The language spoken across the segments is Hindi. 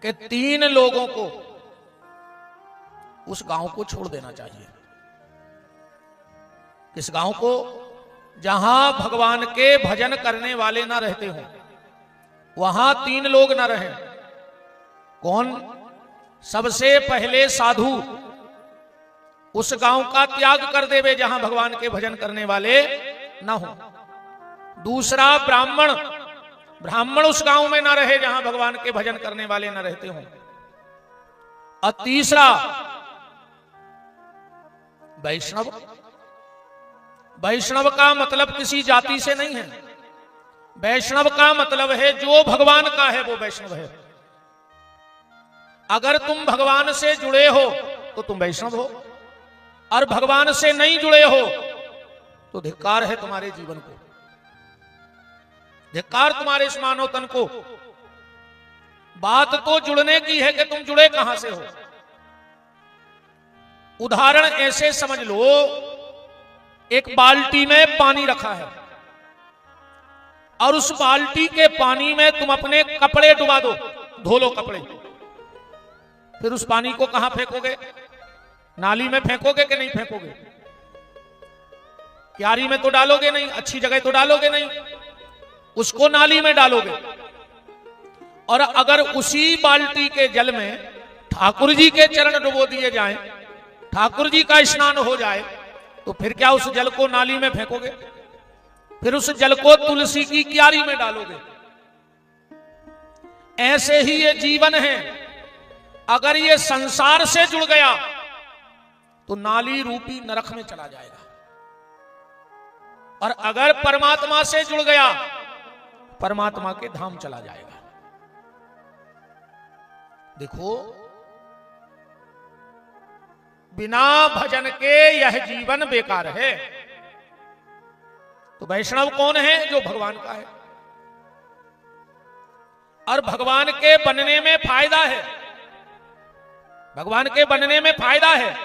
कि 3 लोगों को उस गांव को छोड़ देना चाहिए। इस गांव को जहां भगवान के भजन करने वाले ना रहते हो, वहां 3 लोग ना रहे। कौन? सबसे पहले साधु उस गांव का त्याग कर देवे जहां भगवान के भजन करने वाले ना हो। दूसरा ब्राह्मण, ब्राह्मण उस गांव में ना रहे जहां भगवान के भजन करने वाले ना रहते हो। और तीसरा वैष्णव। वैष्णव का मतलब किसी जाति से नहीं है। वैष्णव का मतलब है जो भगवान का है वो वैष्णव है। अगर तुम भगवान से जुड़े हो तो तुम वैष्णव हो, और भगवान से नहीं जुड़े हो तो धिक्कार है तुम्हारे जीवन को, धिक्कार तुम्हारे इस मानव तन को। बात तो जुड़ने की है कि तुम जुड़े कहां से हो। उदाहरण ऐसे समझ लो, एक बाल्टी में पानी रखा है और उस बाल्टी के पानी में तुम अपने कपड़े डुबा दो, धो लो कपड़े। फिर उस पानी को कहां फेंकोगे? नाली में फेंकोगे कि नहीं फेंकोगे? क्यारी में तो डालोगे नहीं, अच्छी जगह तो डालोगे नहीं, उसको नाली में डालोगे। और अगर उसी बाल्टी के जल में ठाकुर जी के चरण डुबो दिए जाएं, ठाकुर जी का स्नान हो जाए, तो फिर क्या उस जल को नाली में फेंकोगे? फिर उस जल को तुलसी की क्यारी में डालोगे। ऐसे ही ये जीवन है, अगर ये संसार से जुड़ गया तो नाली रूपी नरक में चला जाएगा, और अगर परमात्मा से जुड़ गया परमात्मा के धाम चला जाएगा। देखो, बिना भजन के यह जीवन बेकार है। तो वैष्णव कौन है? जो भगवान का है, और भगवान के बनने में फायदा है। भगवान के बनने में फायदा है।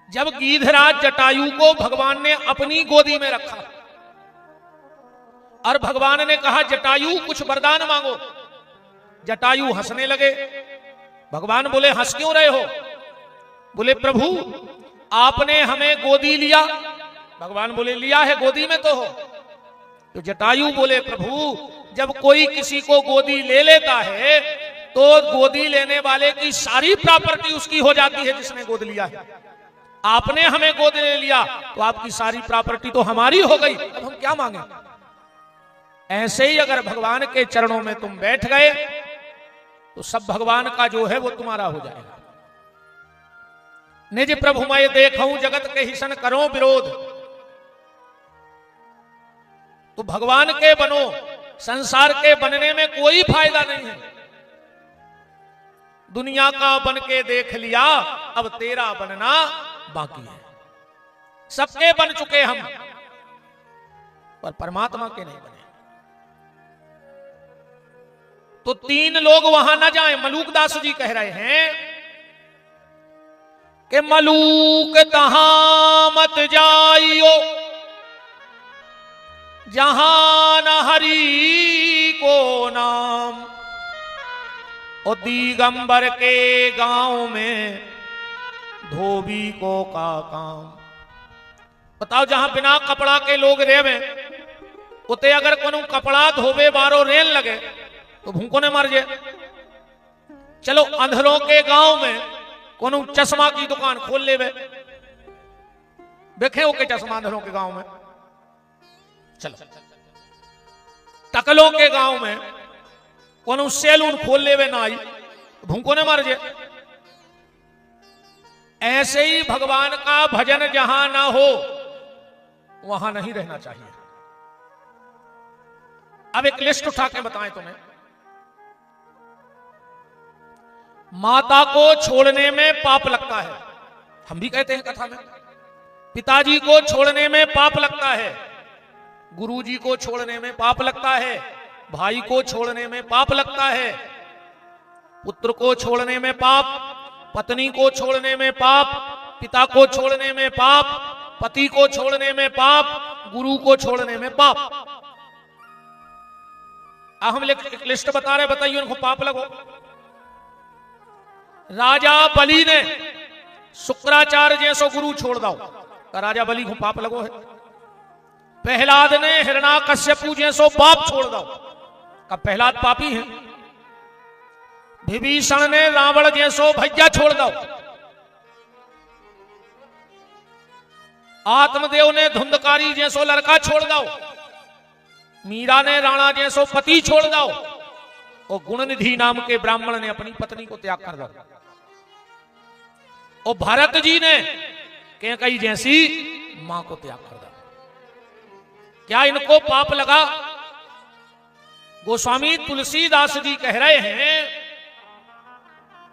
जब गीधराज जटायु को भगवान ने अपनी गोदी में रखा और भगवान ने कहा जटायु कुछ वरदान मांगो, जटायु हंसने लगे। भगवान बोले हंस क्यों रहे हो? बोले प्रभु आपने हमें गोदी लिया। भगवान बोले लिया है, गोदी में तो हो। तो जटायु बोले प्रभु जब कोई किसी को गोदी ले लेता है तो गोदी लेने वाले की सारी प्रॉपर्टी उसकी हो जाती है जिसने गोद लिया है। आपने हमें गोद ले लिया तो आपकी सारी प्रॉपर्टी तो हमारी हो गई, अब हम क्या मांगे? ऐसे ही अगर भगवान के चरणों में तुम बैठ गए तो सब भगवान का जो है वो तुम्हारा हो जाएगा। निज प्रभु मैं देखूं जगत के हिसन करो विरोध। तो भगवान के बनो, संसार के बनने में कोई फायदा नहीं है। दुनिया का बन के देख लिया, अब तेरा बनना बाकी है। सबके बन चुके हम, पर परमात्मा के नहीं बने। तो 3 लोग वहां ना जाएं। मलूकदास जी कह रहे हैं कि मलूक तहां मत जाइयो जहां न हरि को नाम। और दिगंबर के गांव में धोबी को का काम। बताओ, जहां बिना कपड़ा के लोग रेवे उते अगर कोनो कपड़ा धोबे बारो रेन लगे तो भूखों ने मर जाए। चलो अंधरों के गांव में कोनो चश्मा की दुकान खोल लेवे, देखे ओके चश्मा अंधरों के गांव में। चलो टकलों के गांव में कोनो सैलून खोल लेवे नाई, भूखों ने मर जाए। ऐसे ही भगवान का भजन जहां ना हो वहां नहीं रहना चाहिए। अब एक लिस्ट उठा के बताएं तुम्हें। माता को छोड़ने में पाप लगता है, हम भी कहते हैं कथा में। पिताजी को छोड़ने में पाप लगता है, गुरुजी को छोड़ने में पाप लगता है, भाई को छोड़ने में पाप लगता है, पुत्र को छोड़ने में पाप, पत्नी को छोड़ने में पाप, पिता को छोड़ने में पाप, पति को छोड़ने में पाप, गुरु को छोड़ने में पाप। हम एक लिस्ट बता रहे, बताइए उनको पाप लगो। राजा बलि ने शुक्राचार्य जैसो गुरु छोड़ दो का राजा बलि को पाप लगो है। प्रहलाद ने हिरण्याकश्यपु जैसो बाप छोड़ दो का प्रहलाद पापी है। विभीषण ने रावण जैसो भैया छोड़ दो। आत्मदेव ने धुंधकारी जैसो लड़का छोड़ दो। मीरा ने राणा जैसो पति छोड़ दो। और गुणनिधि नाम के ब्राह्मण ने अपनी पत्नी को त्याग कर दो। और भरत जी ने कैकेयी जैसी मां को त्याग कर दो। क्या इनको पाप लगा? गोस्वामी तुलसीदास जी कह रहे हैं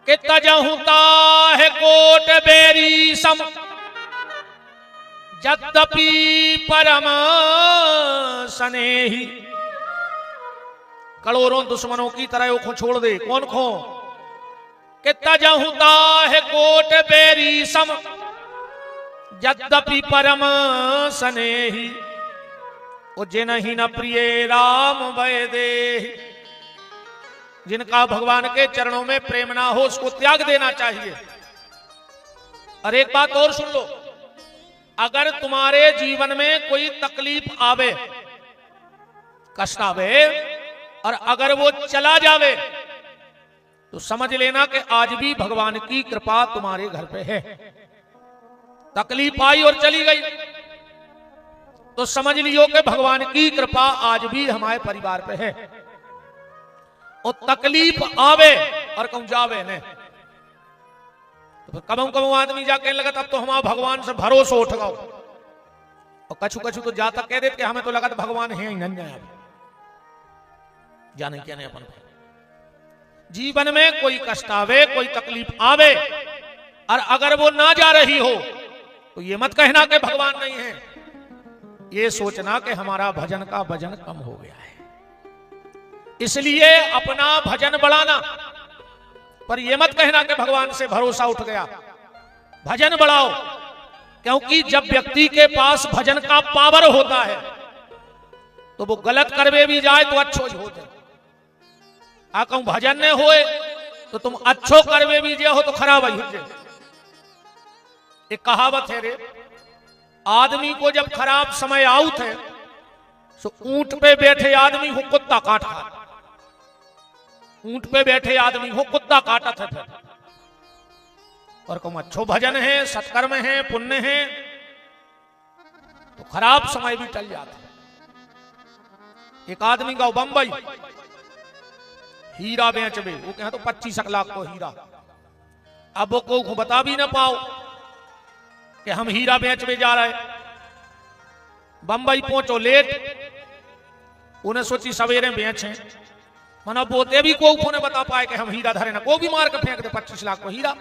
कि तजहुता है कोट बेरी सम यद्यपि परम स्नेही। करोड़ों दुश्मनों की तरह को छोड़ दे। कौन खो? कि तजहुता है कोट बेरी सम यद्यपि परम स्नेही। जिन्हि न प्रिय राम भय दे। जिनका भगवान के चरणों में प्रेम ना हो उसको त्याग देना चाहिए। और एक बात और सुन लो, अगर तुम्हारे जीवन में कोई तकलीफ आवे, कष्ट आवे और अगर वो चला जावे तो समझ लेना कि आज भी भगवान की कृपा तुम्हारे घर पे है। तकलीफ आई और चली गई तो समझ लियो कि भगवान की कृपा आज भी हमारे परिवार पे है। और तकलीफ आवे और कहूं जावे ने तो फिर कबू आदमी जाके लगा तब तो हमारा भगवान से भरोसा उठ गओ। और कछु कछु तो जाता कह देते हमें तो लगा तो भगवान है ही नहीं। जाने क्या नहीं अपन जीवन में कोई कष्ट आवे, कोई तकलीफ आवे और अगर वो ना जा रही हो तो ये मत कहना कि भगवान नहीं है। ये सोचना कि हमारा भजन का वजन कम हो गया है, इसलिए अपना भजन बढ़ाना। पर यह मत कहना कि भगवान से भरोसा उठ गया। भजन बढ़ाओ, क्योंकि जब व्यक्ति के पास भजन का पावर होता है तो वो गलत करवे भी जाए तो अच्छो ही होते। आ कहूं भजन ने होए तो तुम अच्छो करवे भी जे हो तो खराब ही हो जाए। एक कहावत है रे, आदमी को जब खराब समय आउत है तो ऊंट पे बैठे आदमी को कुत्ता काट खा। ऊंट पे बैठे आदमी को कुत्ता काटत है फिर। और कहूं अच्छो भजन है, सत्कर्म है, पुण्य है तो खराब समय भी टल जाता है। एक आदमी का बंबई हीरा बेचबे, वो कहे तो 25 लाख को हीरा। अब वो को बता भी ना पाओ कि हम हीरा बेचबे जा रहे। बंबई पहुंचो लेट, उन्हें सोची सवेरे बेचे मना बोते भी को ने बता पाए कि हम हीरा धरे ना, को भी मार के फेंक दे 25 लाख को हीरा।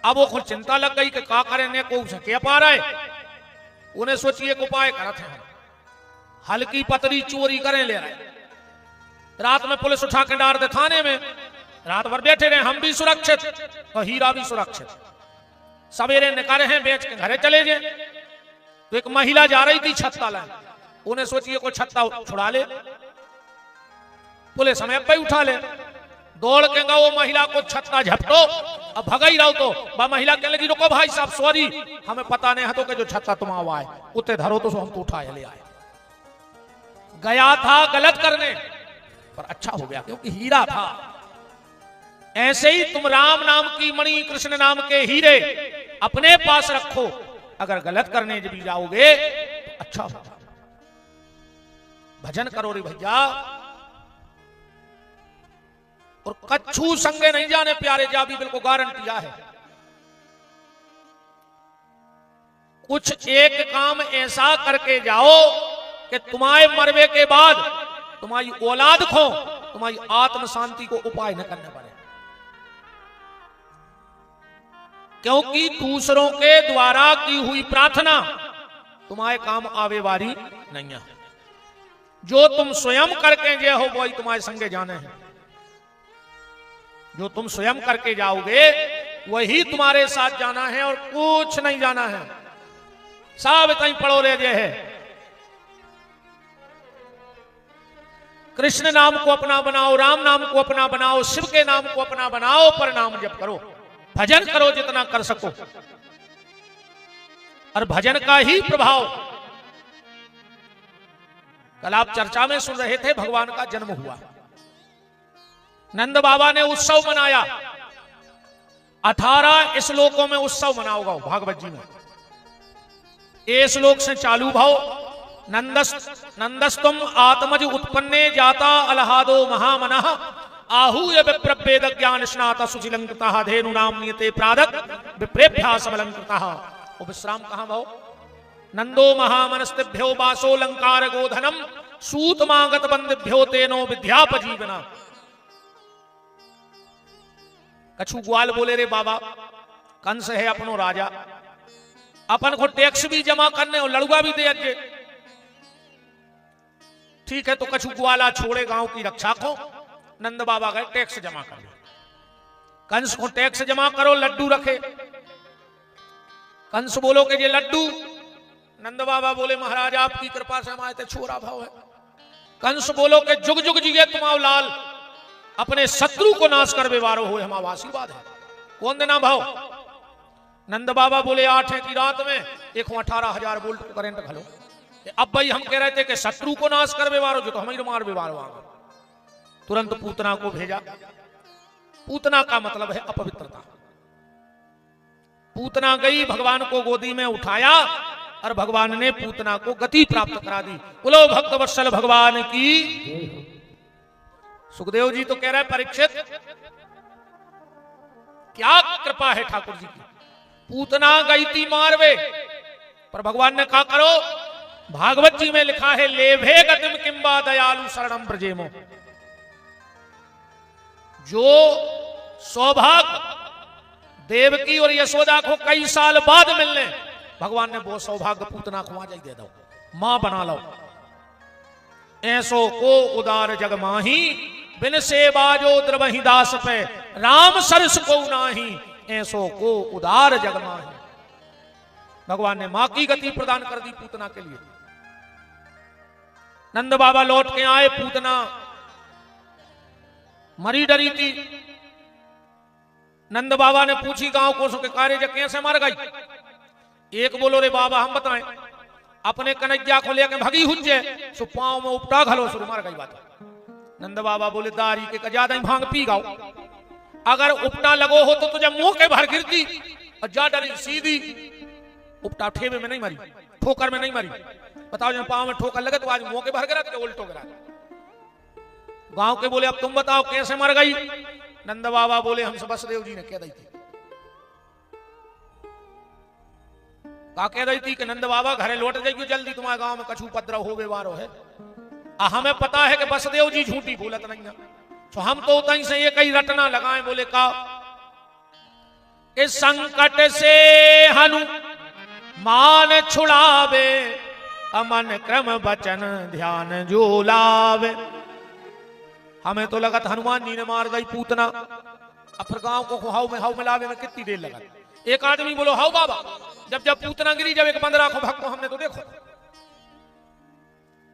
अब वो खुद चिंता लग गई कि का करें ने को उसे क्या पा रहे। उन्हें सोचिए एक उपाय करते हैं, हल्की पतरी चोरी करें ले रहे। रात में पुलिस उठा के डाल दे थाने में, रात भर बैठे रहे, हम भी सुरक्षित और हीरा भी सुरक्षित। सवेरे निकाले हैं बेच के घरे चले जाए। तो एक महिला जा रही थी छत्ता लाए, उन्हें सोचिए को छत्ता छुड़ा ले, पुलिस हमें पे उठा ले। दौड़ के वो महिला को छत्ता झपटो, अब भगाई रहो तो वह महिला कहने लगी रुको भाई साहब सॉरी, हमें पता नहीं है तो कि जो छत्ता तुम आवा है उतने धरो तो हम तो उठाए ले आए। गया था गलत करने पर अच्छा हो गया क्योंकि हीरा था। ऐसे ही तुम राम नाम की मणि, कृष्ण नाम के हीरे अपने पास रखो। अगर गलत करने जब जाओगे तो अच्छा हो। भजन करो रे भैया, और कच्छू संगे नहीं जाने प्यारे जा भी बिल्कुल गारंटिया है। कुछ एक काम ऐसा करके जाओ कि तुम्हारे मरवे के बाद तुम्हारी औलाद को तुम्हारी आत्म शांति को उपाय न करने पड़े। क्योंकि दूसरों के द्वारा की हुई प्रार्थना तुम्हारे काम आवे वाली नहीं है। जो तुम स्वयं करके जे हो वही तुम्हारे संगे जाने हैं। जो तुम स्वयं करके जाओगे वही तुम्हारे साथ जाना है और कुछ नहीं जाना है। सब इतना ही पड़ो रह जे है। कृष्ण नाम को अपना बनाओ, राम नाम को अपना बनाओ, शिव के नाम को अपना बनाओ, पर नाम जप करो, भजन करो जितना कर सको। और भजन का ही प्रभाव, कल आप चर्चा में सुन रहे थे, भगवान का जन्म हुआ, नंद बाबा ने उत्सव मनाया, 18 श्लोकों में उत्सव मनाओगा भागवत जी में। ए श्लोक से चालू भाव, नंदस्तुम आत्मज उत्पन्ने जाता अलहादो महामनः आहूय विप्रभेद ज्ञान स्नाता सुचिलंकृतः धेनु नाम नियते प्रादक विप्रेभ्यास अलंकृतः। वो विश्राम कहां भाव? नंदो महामनस्तिभ्यो बासो लंकार गोधनम सूतमागत बंदिभ्यो तेनो विद्यापजीवना। कछु ग्वाल बोले, रे बाबा कंस है अपनो राजा, अपन को टैक्स भी जमा करने और लड़ुआ भी दे अजे। ठीक है, तो कछु ग्वाला छोड़े गांव की रक्षा को, नंद बाबा गए टैक्स जमा कर। कंस को टैक्स जमा करो, लड्डू रखे। कंस बोलो कि ये लड्डू, नंद बाबा बोले महाराज आपकी कृपा से हमारे ते छोरा भाव है। कंस बोलो कि जुग जुग जिगे तुम्हारा लाल, अपने शत्रु को नाश कर बेवारो हो, हमारा आशीर्वाद है। कौन देना भाव? नंद बाबा बोले 8 की रात में 18,000 वोल्ट करंट घलो। अब भाई हम कह रहे थे कि शत्रु को नाश कर बेवारो, जो तो हमें मार बेवारो आ गए। तुरंत पूतना को भेजा। पूतना का मतलब है अपवित्रता। पूतना गई, भगवान को गोदी में उठाया और भगवान ने पूतना को गति प्राप्त करा दी। बोलो भक्त वत्सल भगवान की। सुखदेव जी तो कह रहे परीक्षित क्या कृपा है ठाकुर जी की, पूतना गई थी मारवे, पर भगवान ने कहा करो। भागवत जी में लिखा है लेभे गतिम किंबा दयालु शरणम ब्रजेमो। जो सौभाग्य देवकी और यशोदा को कई साल बाद मिलने, भगवान ने वो सौभाग्य पूतना को वहां दे दो, मां बना लो। ऐसो को उदार जग माही, बिन से बाजो द्रवही दास पे, राम सरस को नाही, ऐसो को उदार जग माही। भगवान ने मां की गति प्रदान कर दी पूतना के लिए। नंद बाबा लौट के आए, पूतना मरी डरी थी। नंद बाबा ने पूछी गांव को के कार्य जब कैसे मर गई। एक बोलो रे बाबा हम बताएं, अपने कन्हैया को लेकर भगी हुज्जे, सो पांव में उपटा घलो शुरू मर गई बात। नंद बाबा बोले दारी के ज्यादा भांग पी गाओ, अगर उपटा लगो हो तो तुझे मुंह के भर गिरती, और जा डरी सीधी उपटा ठेवे में नहीं मरी, ठोकर में नहीं मरी। बताओ जब पांव में ठोकर लगे तो आज मुंह के भर गिरा तो उल्टो गिरा। गांव के बोले अब तुम बताओ कैसे मर गई। नंद बाबा बोले हमसे बसदेव जी ने कह दी थी। का कह रही थी कि नंद बाबा घरे लौट जाइयो जल्दी, तुम्हारे गांव में कछु उपद्रव हो बेवारो है। हमें पता है कि बसदेव जी झूठी बोलत नहीं है, तो हम तो उतनी से एक ही रटना लगाए। बोले का इस संकट से हनुमान छुड़ावे, अमन क्रम वचन ध्यान जो लावे। हमें तो लगा था हनुमान जी ने मार गई पूतना, अब फिर गांव को हाउ में लावे में कितनी देर लगा। एक आदमी बोलो हाउ बाबा, जब जब पूतना गिरी, जब एक 15 को भक्त को हमने तो देखो।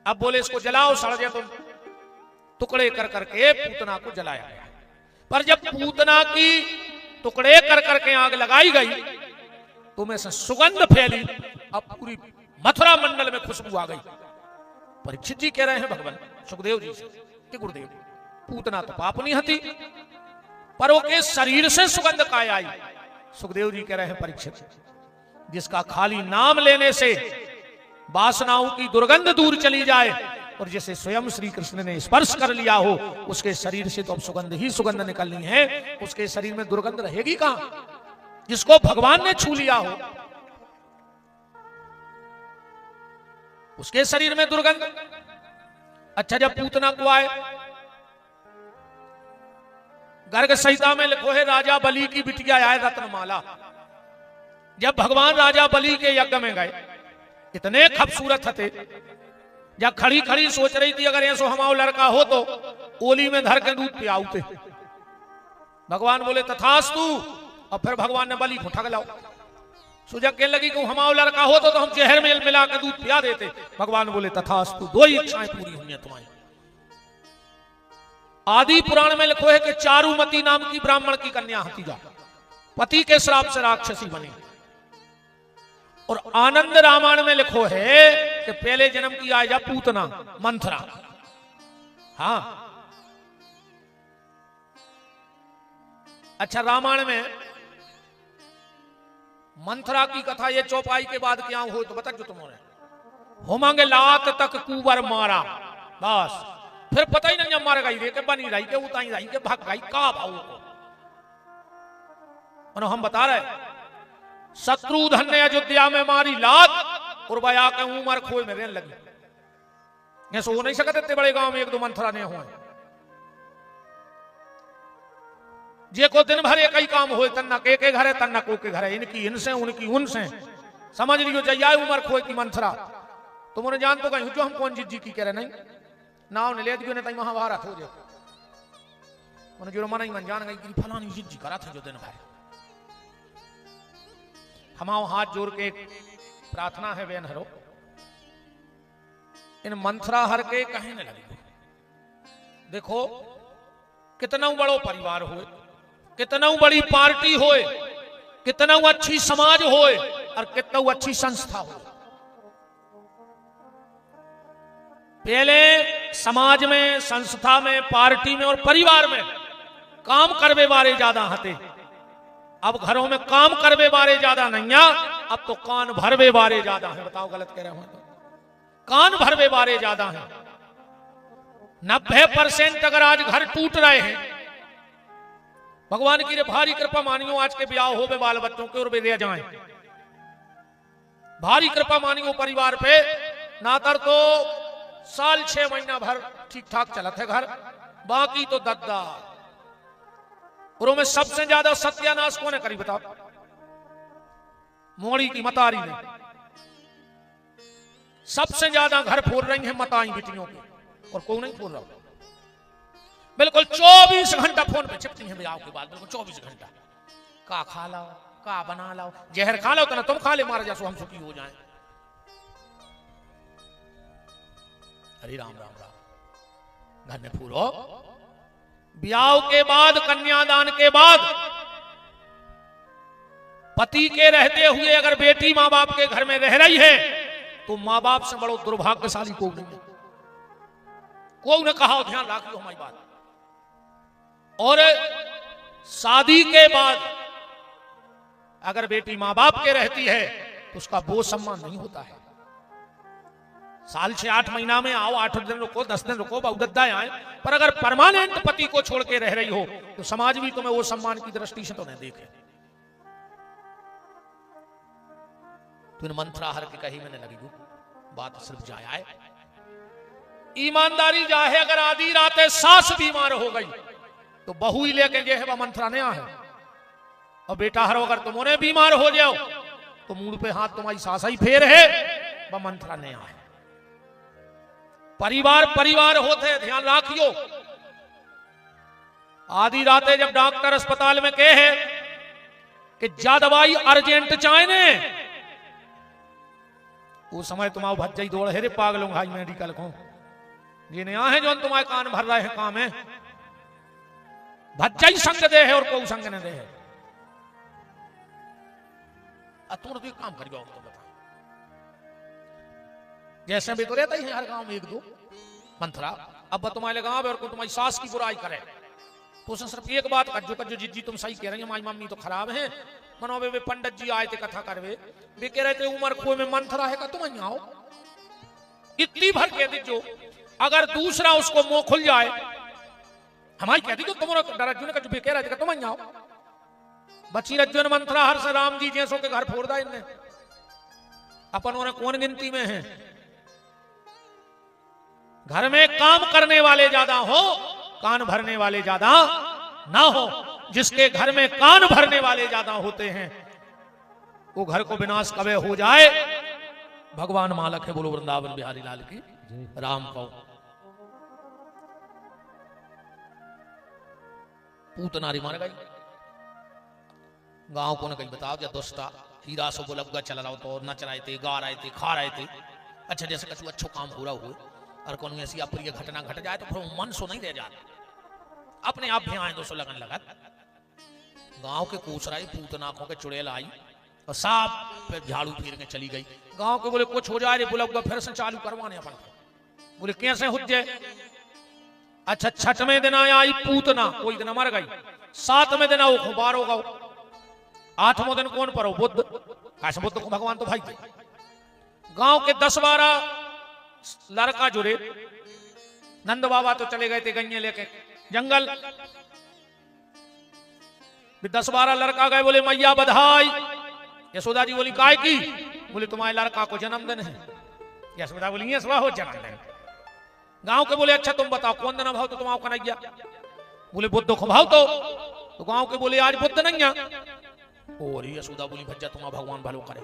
अब बोले इसको जलाओ, सड़ जाए। तुम टुकड़े कर करके पूतना को जलाया गया। पर जब पूतना की टुकड़े कर करके आग लगाई गई तो में से सुगंध फैली, अब पूरी मथुरा मंडल में खुशबू आ गई। परीक्षित जी कह रहे हैं भगवान सुखदेव जी से कि गुरुदेव पूतना तो पापनी हती, पर वो के शरीर से सुगंध काय आई। सुखदेव जी कह रहे हैं परीक्षित जिसका खाली नाम लेने से वासनाओं की दुर्गंध दूर चली जाए, और जैसे स्वयं श्री कृष्ण ने स्पर्श कर लिया हो, उसके शरीर से तो अब सुगंध ही सुगंध निकलनी है, उसके शरीर में दुर्गंध रहेगी कहां। जिसको भगवान ने छू लिया हो उसके शरीर में दुर्गंध। अच्छा जब पूतना को आए, गर्ग संहिता में लिखो है राजा बलि की बिटिया आए रत्नमाला। जब भगवान राजा बलि के यज्ञ में गए, इतने खूबसूरत थे, जब खड़ी खड़ी सोच रही थी अगर ऐसो हमारा लड़का हो तो ओली में धर के दूध पियाऊते। भगवान बोले तथास्तु, और फिर भगवान ने बलि को ठग लाओ। सुजग कहने लगी कि हमारा लड़का हो तो हम जहर में मिला के दूध पिया देते। भगवान बोले तथास्तु, दो ही इच्छाएं पूरी हुई हैं तुम्हारी। आदि पुराण में लिखो है कि चारुमती नाम की ब्राह्मण की कन्या हतीजा पति के श्राप से राक्षसी बनी। और आनंद रामायण में लिखो है कि पहले जन्म की आयजा पूतना मंथरा। हाँ, अच्छा, रामायण में मंथरा की कथा ये चौपाई के बाद क्या हो तो बता जो तुम्हारे हो मांगे लात तक कुबर मारा, बस फिर पता ही नहीं मर गई रे के बनी रही के उताई रही के भाग गई का भाऊ को। हम बता रहे शत्रुधन ने अयोध्या में मारी लात और बया के उमर खोए में रहने लगी। ये सो नहीं सकते इतने बड़े गांव में एक दो मंथरा ने हुए जे को दिन भर एक ही काम हो, तन्ना के घर है तन्ना को के घर है, इनकी इनसे उनकी उनसे समझ लियो जया उमर खोए की मंथरा। तुमने जान तो कहीं जो हम कौन जी की कह रहे नहीं नाव ने ले दियो ने तई महाभारत हो जाए उन्हें जो मन ही मन जान गई कि फलानी जी करा था जो दिन भर। हमाओ हाथ जोड़ के प्रार्थना है बेन हरो इन मंथरा हर के कहीं न लगी। देखो कितना बड़ो परिवार होए, कितना बड़ी पार्टी होए, कितना अच्छी समाज होए और कितना अच्छी संस्था हो। पहले समाज में, संस्था में, पार्टी में और परिवार में काम करवे वाले ज्यादा हते। अब घरों में काम करवे वाले ज्यादा नहीं है, अब तो कान भरवे वाले ज्यादा हैं। बताओ गलत कह रहे हो तो कान भरवे वाले ज्यादा हैं। 90% अगर आज घर टूट रहे हैं, भगवान की भारी कृपा मानियो आज के ब्याह हो बाल बच्चों के और वे रह जाएं, भारी कृपा मानियो परिवार पे। नातर तो साल 6 महीना भर ठीक ठाक चलत है घर, बाकी तो दद्दा। और में सबसे ज्यादा सत्यानाश कौन करी बताओ? मोड़ी की मतारी ने सबसे ज्यादा घर फोड़ रही है मताई बेटियों की, और कोई नहीं फोड़ रहा। बिल्कुल 24 घंटा फोन पे चिपकी है ब्याह के बाद, बिल्कुल 24 घंटा। का खा लाओ, का बना लाओ, जहर खा लो तो ना तुम खा ले मार जासो हम सुखी हो जाए। हरे राम राम राम। घर में फूलो ब्याह के बाद, कन्यादान के बाद पति के रहते हुए अगर बेटी मां बाप के घर में रह रही है तो मां बाप से बड़ो दुर्भाग्यशाली कोई नहीं। कोई ने कहा, ध्यान रखियो हमारी बात। और शादी के बाद अगर बेटी मां बाप के रहती है तो उसका वो सम्मान नहीं होता है। साल 6-8 महीना में आओ, 8 दिन रुको, 10 दिन रुको, बहुदद्दा आए, पर अगर परमानेंट पति को छोड़ के रह रही हो तो समाज भी तुम्हें वो सम्मान की दृष्टि से तो नहीं देखे। तुम मंत्रा हर के कही मैंने लगी बात सिर्फ जाए आए। ईमानदारी जाहे अगर आधी रात सास बीमार हो गई तो बहू ही लेके जे है वह मंत्रा ने आ है। और बेटा हर अगर तुमने बीमार हो जाओ तो मुंह पे हाथ तुम्हारी सास ही फेर है, वह मंत्रा ने आ है। परिवार परिवार होते, ध्यान रखियो। आधी रातें जब डॉक्टर अस्पताल में कहे है कि जा दवाई अर्जेंट चाहे उस समय तुम्हारा भज्जई दौड़ है रे पागलों भाई मेडिकल को ये नहीं है जो तुम्हारे कान भर रहे हैं काम है। भज्जई संग दे है और कोई संग न दे है। तुम तो काम कर तो बता जैसे भी तो रहता ही है हर गांव में एक दो मंथरा। अब तुम्हारे गांव और कोई तुम्हारी सास की बुराई करे तो उसने सिर्फ एक बात कर जो जिज्जी तुम सही कह रही है, हमारी मम्मी तो खराब है। मनो वे पंडित जी आए थे कथा करवे, वे कह रहे थे उमर खो में मंथरा है का तुम आओ। इतनी भर कह दीजो अगर दूसरा उसको मुंह खुल जाए, हमारी कह दीजो तुम्हारा डर का जो कह रहे थे तुम आओ। बची रज्जन मंथरा हर से राम जी जैसों के घर फोड़ दा इनने। अपन उन्हें कौन गिनती में है? घर में काम करने वाले ज्यादा हो, कान भरने वाले ज्यादा ना हो। जिसके घर में कान भरने वाले ज्यादा होते हैं वो घर को विनाश कबे हो जाए। भगवान मालक है। बोलो वृंदावन बिहारी लाल की राम को। पूतनारी मार गई गांव को न कहीं बताओ या दोस्ता हीरा सो बोलगा चला रहा तो नच रहे थे, गा रहे थे, खा रहे थे। अच्छा जैसे कछु अच्छो काम हो रहा हो और कौन ऐसी अप्रिय घटना घट जाए तो फिर मन सो नहीं रह जाता। अपने आप भी आए 200 लगन लगा। गांव के कूसराई पूतनाकों के चुड़ैल आई और साफ फिर झाड़ू फिर के चली गई। गांव के बोले कुछ हो जाए रे, बोला फिर से चालू करवाने अपन। बोले कैसे हो जाए? अच्छा, छठवें दिन आई पूतना, कोई दिन मर गई। 7वें दिन आओ खुबार होगा। 8वां दिन कौन पर हो? बुद्ध। कैसे बुद्ध को भगवान तो भाई थे। गांव के 10-12 लड़का जुड़े। नंद बाबा तो चले गए थे गन्ने लेके जंगल। 10-12 लड़का गए, बोले मैया बधाई। यशोदा जी बोली काय की? बोले तुम्हारे लड़का को जन्मदिन है। यशोदा बोली ये हो जन्मदिन। गांव के बोले अच्छा तुम बताओ कौन दिन भाव तो तुम आओ कन्हैया? बोले बुद्ध को भाव तो गांव के बोले आज बुद्ध नहीं है। और यशोदा बोली भज्जा तुम्हारा भगवान भलो करे,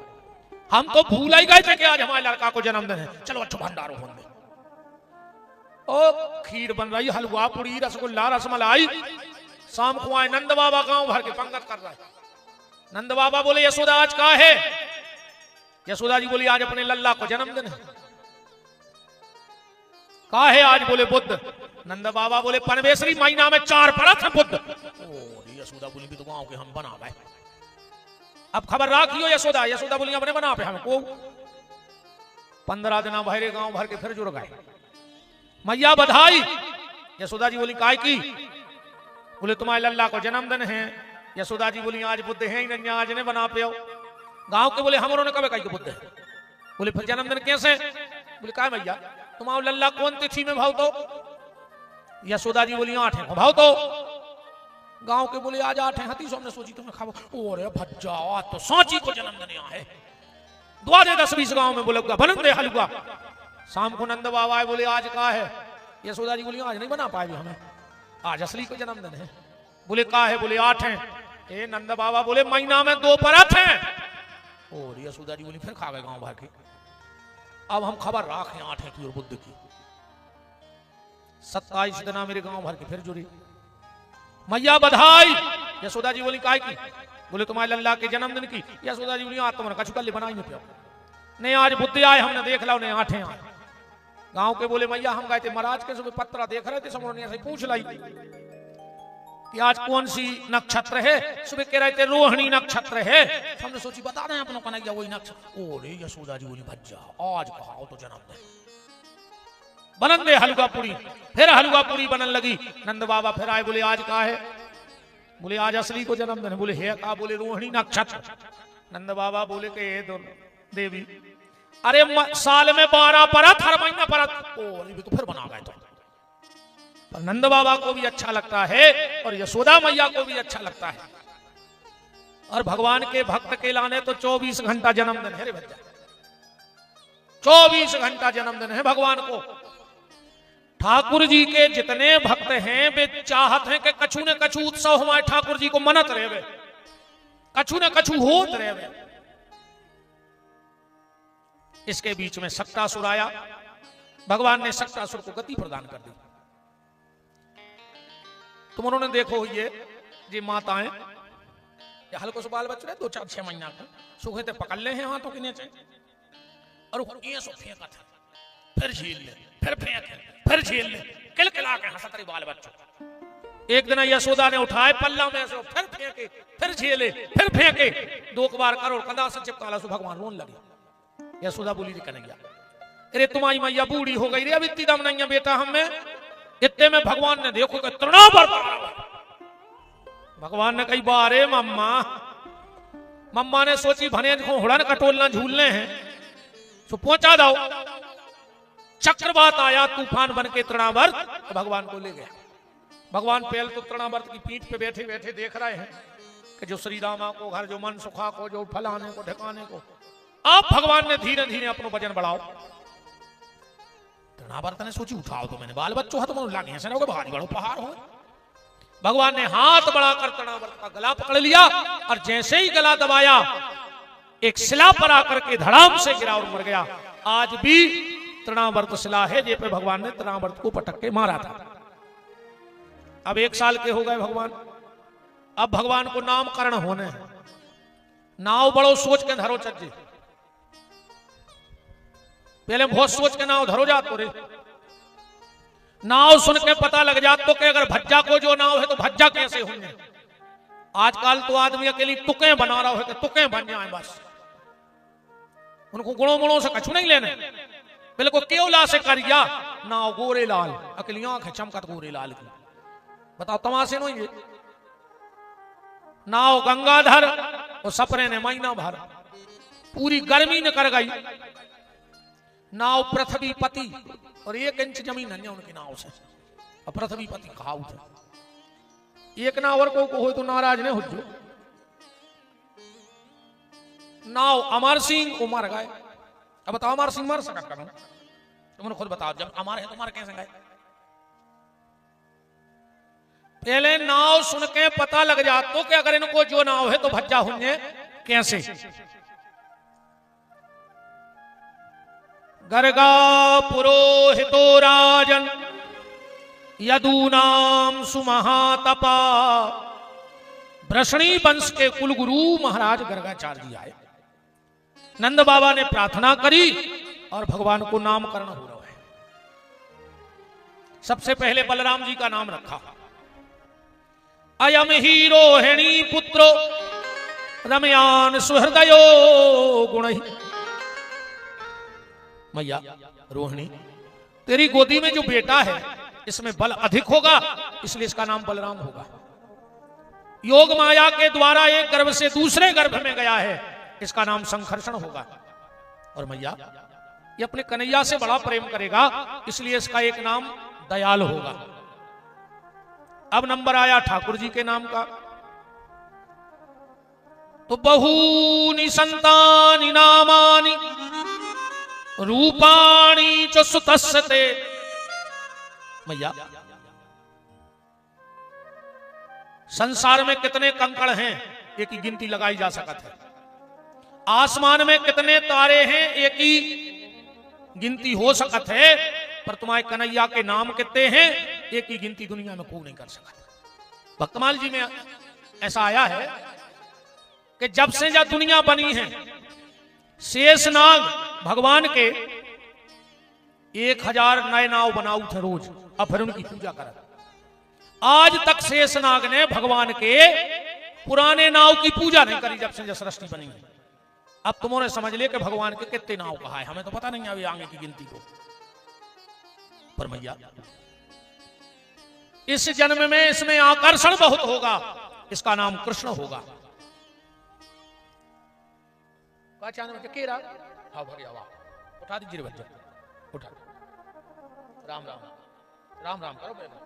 हम तो भूल ही गए थे कि आज हमारे लड़का को जन्मदिन है। चलो अच्छा भंडारो होने। ओ खीर बन रही, हलवा पूरी रसगुल्ला रसमलाई। शाम को आए नंद बाबा, गांव भर के पंगत कर रहा है। नंद बाबा बोले यशोदा आज का है? यशोदा जी बोली आज अपने लल्ला को जन्मदिन है। का है आज? बोले बुद्ध। नंद बाबा बोले परमेश्वरी महीना में 4 परत है बुद्ध। ओ यशोदा बोली भी तो गांव के हम बना भाई, अब खबर राखियो यशोदा। यशोदा बोली अपने बना पे हमको। 15 दिन भरे गांव भर के फिर जुड़ गए। मैया बधाई। यशोदा जी बोली काय की? बोले तुम्हारे लल्ला को जन्मदिन है। यशोदा जी बोली आज बुद्ध है ही नहीं, आज ने बना पे। गांव के बोले हमरों ने कब कही बुद्ध है। बोले फिर जन्मदिन कैसे? बोले काय मैया तुम्हारा लल्ला कौन तिथि में भाव तो? यशोदा जी बोली 8 है भाव तो। गांव के बोले आज 8 है हती हमने सोची तुम्हें खाओ। ओरे भज्जा तो सांची को जन्मदिन है। द्वारे 10-20 गांव में बोले बनन दे हलवा। शाम को नंद बाबा बोले आज का है? यशोदा जी बोली आज नहीं बना पाए हमें, आज असली को जन्मदिन है। बोले का है? बोले 8 है। ए नंद बाबा बोले महीना में 2 परत हैं। और यशोदा जी बोली फिर खा गए गांव भर के। अब हम खबर राखें 8 है की और बुद्ध की। 27 दिन मेरे गांव भर के फिर जुड़ी। मैया बधाई। यशोदा जी बोली काय की? बोले तुम्हारे लल्ला के जन्मदिन की। यशोदा जी बोली आज तुमने कछु कल बनाई नहीं। नहीं आज बुद्ध आए हमने देख ला उन्हें 8 है। गांव के बोले मैया हम गए थे महाराज के सुबह पत्रा देख रहे थे, समझने से पूछ लाई कि आज कौन सी नक्षत्र है। सुबह कह रहे थे रोहिणी नक्षत्र है। हमने सोची बता रहे हैं अपनों को नहीं वही नक्षत्र। ओरे यशोदा जी बोली भज्जा आज कहा तो जन्मदिन बनन दे हलवा पूरी। फिर हलवा पूरी बनन लगी। नंद बाबा फिर आए, बोले आज का है? बोले आज असली को जन्मदिन है। बोले है का? बोले रोहिणी नक्षत्र। नंद बाबा बोले के देवी अरे साल में 12 परत, हर महीना परत। ओ तो फिर बना गए तो। पर नंद बाबा को भी अच्छा लगता है और यशोदा मैया को भी अच्छा लगता है। और भगवान के भक्त के लाने तो 24 घंटा जन्मदिन है रे बच्चा। 24 घंटा जन्मदिन है भगवान को। ठाकुर जी के जितने भक्त हैं वे चाहत हैं कि कछु न कछु उत्सव हमारे ठाकुर जी को मनत रहे, कछु न कछु होत रहे। इसके बीच में सक्टासुर आया। भगवान ने सक्टासुर को गति प्रदान कर दी। तुम उन्होंने देखो ये माताएं या हल्को से बाल बच्चे 2-4-6 महीना को सूखे थे पकड़ ले हैं हाथों के नीचे और ये सो फेंका था, फिर झील ले, फिर फेंक, फिर झील ले, किलकिला के हंसत रही बाल बच्चों। एक दिन यशोदा ने उठाए पल्ला में से, फिर फेंके, फिर झेले, फिर फेंके, 2 बार करोड़ कंधा से चिपका सो भगवान रोन लगे। यशोदा बोली रे कन्हैया अरे तुम्हारी मैया बूढ़ी हो गई रे, अब इतनी दम नहीं है बेटा हमें। इतने में भगवान ने देखो कि तृणावर भगवान ने कही बारे मम्मा ने सोची भने को हुड़न कटोलना झूलने हैं तो पहुंचा दो। चक्रवात आया तूफान बन के तृणावर तो भगवान को ले गया। भगवान पहले तो तृणावर्त की पीठ पे बैठे बैठे देख रहे हैं कि जो श्री रामा को घर, जो मन सुखा को, जो फलाने को ढकाने को। अब भगवान ने धीरे धीरे अपना वजन बढ़ाओ। तृणावर्त ने सोची उठाओ तो मैंने बाल बच्चों हाथ में लागे ऐसे ना हो भारी बड़ो पहाड़ हो। भगवान ने हाथ बढ़ाकर तृणावर्त का गला पकड़ लिया और जैसे ही गला दबाया एक शिला पर आकर के धड़ाम से गिरा और मर गया। आज भी तृणावर्त शिला है जे पे भगवान ने तृणावर्त को पटक के मारा था। अब 1 साल के हो गए भगवान। अब भगवान को नामकरण होने नाव बड़ो सोच के धरो चज्जे, पहले बहुत सोच के नाव धरो जातो रे। नाव सुन के पता लग जात तो कि अगर भज्जा को जो नाव है तो भज्जा कैसे होंगे। आजकल तो आदमी अकेली तुके बना रहा है कि तुके बन जाए बस, उनको गुणों गुणों से कछु नहीं लेने। बिल्कुल केवला से करिया नाव गोरे लाल, अकेली आंख चमकत गोरे लाल की। बताओ तमाशे नहीं ये। नाव गंगाधर और सपने ने महीना भर, पूरी गर्मी ने कर गई। नाव पृथ्वी पति और 1 इंच जमीन है उनकी नाव से, और पृथ्वी पति खाऊ थे। एक नावर को हो तो नाराज ने हो जो। नाव अमर सिंह को मर गए। अब बताओ अमर सिंह मर सकता करो? तुमने खुद बताओ, जब अमर है तो मर कैसे गए? पहले नाव सुन के पता लग जाता तो कि अगर इनको जो नाव है तो भज्जा होंगे कैसे। गर्गा पुरोहितो राजन यदूनाम सुमहातपा। वृषणी वंश के कुलगुरु महाराज गर्गाचार्य जी आए। नंद बाबा ने प्रार्थना करी और भगवान को नामकरण हो रहा है। सबसे पहले बलराम जी का नाम रखा, अयम ही रोहिणी पुत्रो रमयान सुहृदयो गुण। मैया रोहिणी, तेरी गोदी में जो बेटा है इसमें बल अधिक होगा, इसलिए इसका नाम बलराम होगा। योग माया के द्वारा एक गर्भ से दूसरे गर्भ में गया है, इसका नाम संकर्षण होगा। और मैया ये अपने कन्हैया से बड़ा प्रेम करेगा, इसलिए इसका एक नाम दयाल होगा। अब नंबर आया ठाकुर जी के नाम का। तो बहूनि संतानि नामानि रूपाणी च सुतस्ते। मैया संसार में कितने कंकड़ हैं एक ही गिनती लगाई जा सकती है। आसमान में कितने तारे हैं एक ही गिनती हो सकत है, पर तुम्हारे कन्हैया के नाम कितने हैं एक ही गिनती दुनिया में कोई नहीं कर सकता। भक्तमाल जी में ऐसा आया है कि जब से जब दुनिया बनी है, शेषनाग भगवान के 1000 नए नाव बनाऊ थे रोज, अब फिर उनकी पूजा कर। आज तक शेषनाग ने भगवान के पुराने नाव की पूजा नहीं करी जब से सृष्टि बनी है। अब तुमने समझ ले कि भगवान के कितने नाव कहा है, हमें तो पता नहीं अभी आगे की गिनती को। पर मैया इस जन्म में इसमें आकर्षण बहुत होगा, इसका नाम कृष्ण होगा। केरा हाँ भैया वाह, उठा दीजिए बच्चा, उठा। राम राम राम राम करो बेटा,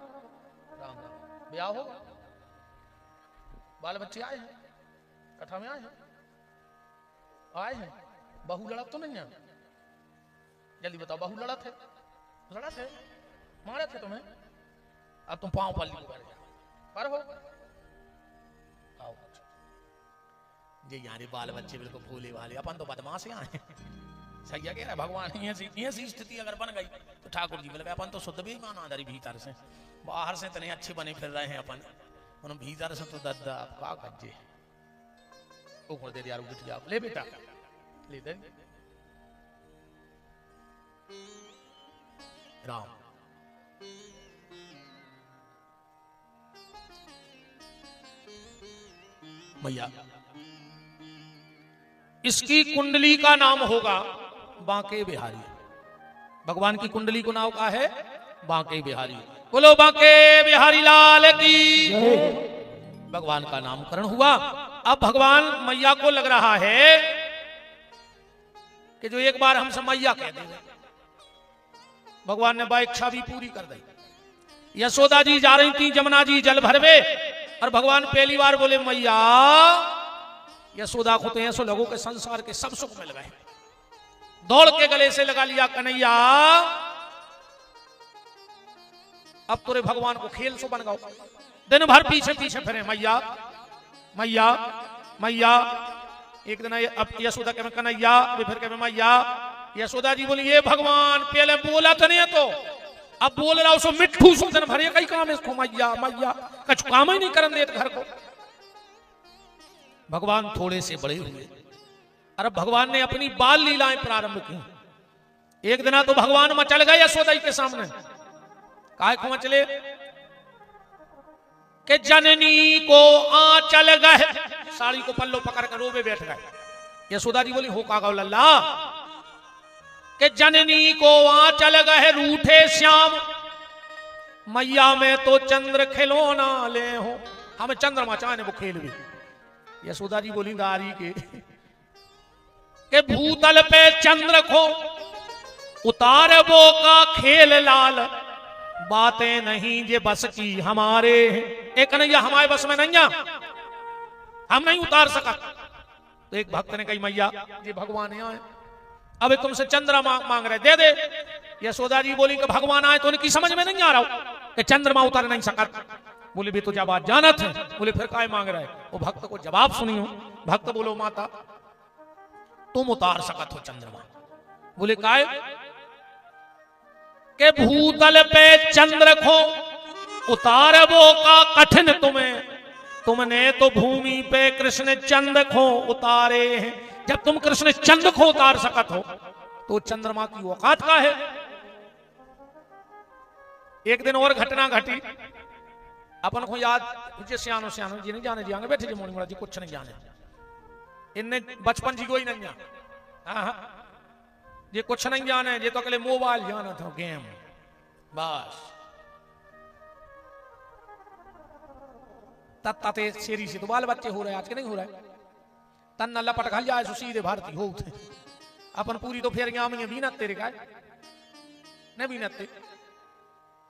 राम राम। ब्याह होगा, बाल बच्चे आए हैं, कथा में आए हैं। बहू लड़त तो नहीं है? जल्दी बताओ, बहू लड़त है? लड़त है, मारे थे तुम्हें, अब तुम पांव पल्ली पर हो। आओ जी, यार बाल बच्चे बिल्कुल भोले वाले, अपन तो बदमाश यहाँ है। सही है, कह रहा भगवान ये सी स्थिति अगर बन गई तो ठाकुर जी बोले अपन तो शुद्ध भी मान आदरी, भीतर से बाहर से इतने अच्छे बने फिर रहे हैं अपन, उन भीतर से तो दद्दा का गज्जे ऊपर दे यार, उठ जाओ, ले बेटा ले दे। राम मैया इसकी कुंडली का नाम होगा बांके बिहारी। भगवान की कुंडली को नाम का है बांके बिहारी। बोलो बांके बिहारी लाल की। भगवान का नामकरण हुआ। अब भगवान मैया को लग रहा है कि जो एक बार हमसे मैया कह देंगे, भगवान ने बा इच्छा भी पूरी कर दी। यशोदा जी जा रही थी जमुना जी जल भरवे, और भगवान पहली बार बोले मैया। यशोदा को तो ऐसा लगो कि संसार के सब सुख मिल गए, दौड़ के गले से लगा लिया, कन्हैया अब तुरे भगवान को खेल सो बन गओ। दिन भर पीछे पीछे फिरे, मैया मैया मैया। एक दिन अब यशोदा के कन्हैया, फिर के मैया। यशोदा जी बोली ये भगवान पहले बोला तो नहीं, तो अब बोल रहा उसको मिट्ठू सो दिन भर कई काम इसको मैया मैया, कुछ काम ही नहीं करन देते घर को। भगवान थोड़े से बड़े हुए, और भगवान ने अपनी बाल लीलाएं प्रारंभ की। एक दिन तो भगवान मचल गए यशोदा के सामने, काय खो चले कि जननी को आंचल गए, साड़ी को पल्लो पकड़ कर रोबे बैठ गए। यशोदा जी बोली हो का गौ लल्ला कि जननी को आंचल गए रूठे श्याम, मैया में तो चंद्र खिलौना ले हो, हम चंद्रमा चाहने वो खेल भी। यशोदा जी बोली दारी के भूतल पे चंद्र खो उतार वो का खेल लाल, बातें नहीं जे बस की हमारे, एक कन्हैया हमारे बस में नहीं, हम नहीं उतार सका। तो एक भक्त ने कही मैया ये भगवान यहाँ है, अब तुमसे चंद्रमा मांग रहे, दे दे। यशोदा जी बोली कि भगवान आए तो उनकी समझ में नहीं आ रहा कि चंद्रमा उतार नहीं सका। बोले भी तो जब बात जानत है, बोले फिर काय मांग रहा है। वो भक्त को जवाब सुनियो। भक्त बोलो माता तुम उतार सकत हो चंद्रमा। बोले काय के भूतल पे चंद्र खो उतार वो का कठिन तुम्हें, तुमने तो भूमि पे कृष्ण चंद खो उतारे हैं। जब तुम कृष्ण चंद खो उतार सकत हो तो चंद्रमा की औकात का है। एक दिन और घटना घटी, अपन को याद सियानो सियानो जी नहीं जाने जाएंगे बैठे जी मोनी मोड़ा जी कुछ नहीं जाने, इनने बचपन जी को ही नहीं जाना, ये कुछ नहीं जाने, ये तो अकेले मोबाइल जाना था गेम बस। तत्ते शेरी से तो बाल बच्चे हो रहे आज के नहीं हो रहे, तन न लपट खल जाए सीधे भारती हो उठे। अपन पूरी तो फेर में बीनत तेरे का नहीं बीनते,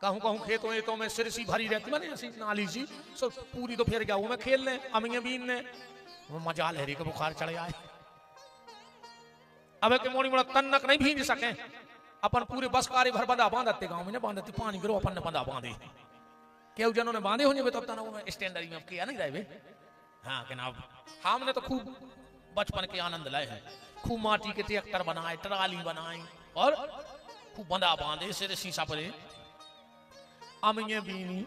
कहूं कहूं खेतों ये तो में सिरसी भरी रहती मैंने ऐसी नाली सी, सो पूरी तो फेर गया वो मैं खेलने अमियां बीनने, वो मजा ले रही के बुखार चढ़ जाए। अब के मोड़ी मोड़ा तन्नक नहीं भींज सके, अपन पूरे बस कारी भर बंदा बांधते गांव में बांधते पानी गिरो अपन ने बंदा बांधे, केहू जनों ने बांधे होंगे तब तना वो स्टैंडरी में किया नहीं रहे। हाँ के ना हमने तो खूब बचपन के आनंद लाए हैं, खूब माटी के ट्रैक्टर बनाए, ट्राली बनाई और खूब बंदा बांधे सिर शीशा पर अमियां बीनी।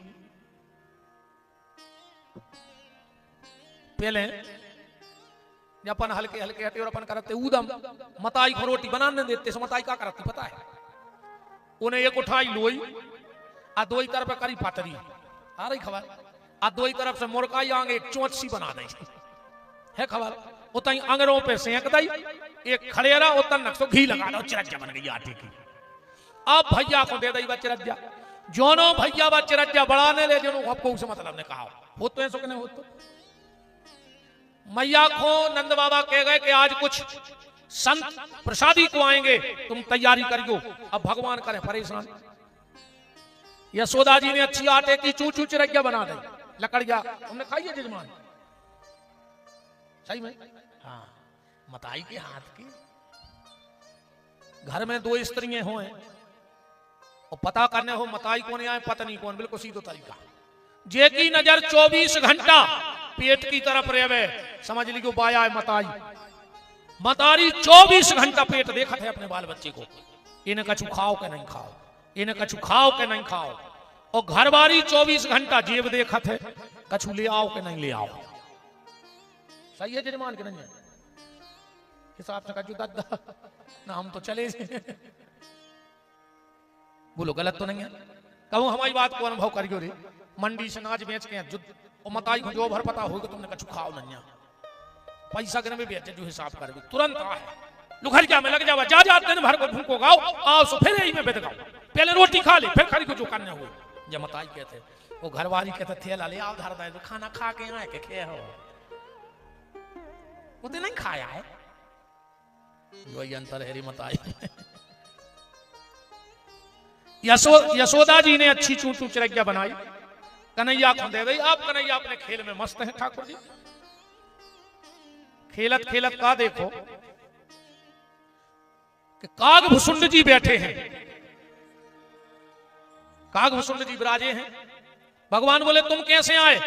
पहले अपन हल्के हल्के हटे और अपन करते ऊदम मताई को रोटी बनाने देते, सो मताई क्या करती पता है, उन्हें एक उठाई लोई आ दो ही तरफ करी पातरी आ रही खबर, आ दो ही तरफ से मुर्गाई आगे चोंच सी बना दे है खबर, उतई अंगरों पे सेंक दई, एक खड़ेरा उतर नक्सो घी लगा दो, चिरज्जा बन गई आटे की। अब भैया को दे दई बा चिरज्जा, जोनो भैया बा चिरज्जा बढ़ाने ले जोनो आपको उसे मतलब ने कहा हो तो ऐसो नहीं हो तो। मैया को नंद बाबा कह गए कि आज कुछ संत प्रसादी को आएंगे, तुम तैयारी करियो। अब भगवान करे परेशान। यशोदा जी ने अच्छी आटे की चूचू चिरज्जा बना दी, लकड़िया हमने खाई है जजमान सही में। हाँ मताई के हाथ की, घर में दो स्त्रियां हो और पता करने हो मताई कौन आए पत्नी कौन, बिल्कुल सीधो तरीका। जे की नजर 24 घंटा पेट की तरफ रहे, समझ ली बाया है मताई, मतारी 24 घंटा पेट देखा थे अपने बाल बच्चे को, इन्हें कछु खाओ के नहीं खाओ, इन्हें कछु खाओ के नहीं खाओ। और घर बारी 24 घंटा जेब देखा थे, कछु ले आओ के नहीं ले आओ। सही है जजमान के नहीं है हिसाब से कछु दादा ना, हम तो चले बोलो गलत तो नहीं है। कहूं हमारी बात को अनुभव करियो रे, मंडी से नाच बेच के जुद और मताई को जो भर पता होगा तुमने कछु खाओ नहीं, पैसा के में बेचे जो हिसाब कर तुरंत आ है लुखर क्या में लग जावा, जा जाते भर को भूखो गाओ आओ सो फिर यही में बेद गाओ, पहले रोटी खा ले फिर खरी को जो करने हुए। जब मताई कहते वो घरवाली कहते थेला ले आओ धर दे, खाना खा के आए के खे हो वो तो नहीं खाया है, वही अंतर है री मताई। यशोदा जी ने अच्छी चूचू चिरैया बनाई, कन्हैया को दे गई। आप कन्हैया अपने खेल में मस्त है ठाकुर जी, खेलत खेलत का देखो कि कागभुसुंड जी बैठे हैं, कागभुसुंड जी विराजे हैं। भगवान बोले तुम कैसे आए?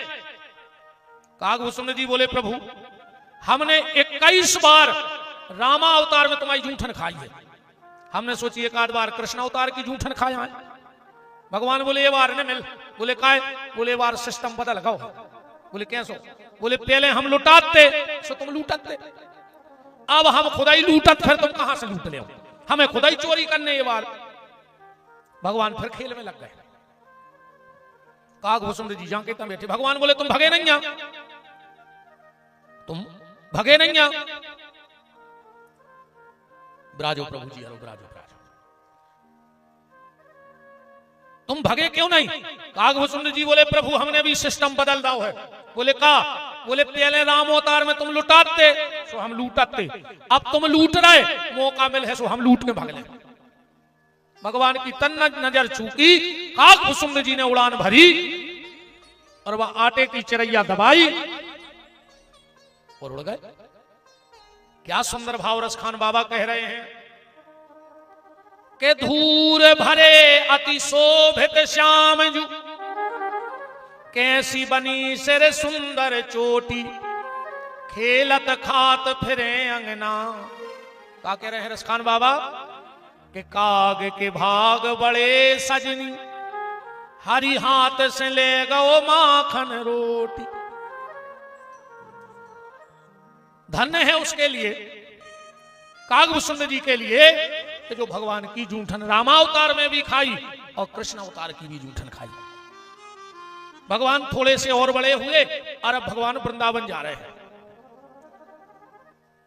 कागभुसुंड जी बोले प्रभु हमने 21 बार रामा अवतार में तुम्हारी जूठन खाई है, हमने सोची एक आध बार कृष्ण अवतार की जूठन खाया है। भगवान बोले ये बार न मिल, बोले काय? बोले बार सिस्टम बदल लगाओ। बोले कैसो? बोले पहले हम लुटाते सो तुम लूटते, अब हम खुदाई लूटत फिर तुम कहां से लूट ले, हमें खुदाई चोरी करने ये बार। भगवान फिर खेल में लग गए, कागभूषण जी जाके तम बैठे। भगवान बोले तुम भगे नहीं, तुम भगे नहीं। ब्राजो प्रभु जी, हरो ब्राजो ब्राजो, तुम भगे क्यों नहीं? कागभूषण जी बोले प्रभु हमने भी सिस्टम बदल दाओ है। बोले का? बोले पहले राम अवतार में तुम लुटाते सो हम लूटते, अब तुम लूट रहे, मौका मिल है सो हम लूट के भाग ले। भगवान की तन नजर चूकी, कागभूषण जी ने उड़ान भरी और वह आटे की चिरैया दबाई और उड़ गए। क्या सुंदर भाव रसखान बाबा कह रहे हैं के धूर भरे अति शोभित श्याम जू, कैसी बनी सिर सुंदर चोटी, खेलत खात फिरे अंगना। क्या कह रहे हैं रसखान बाबा के काग के भाग बड़े सजनी, हरी हाथ से ले गो माखन रोटी। धन्य है उसके लिए, कागभूषण जी के लिए कि जो भगवान की जूठन रामावतार में भी खाई और कृष्ण अवतार की भी जूठन खाई। भगवान थोड़े से और बड़े हुए और अब भगवान वृंदावन जा रहे हैं।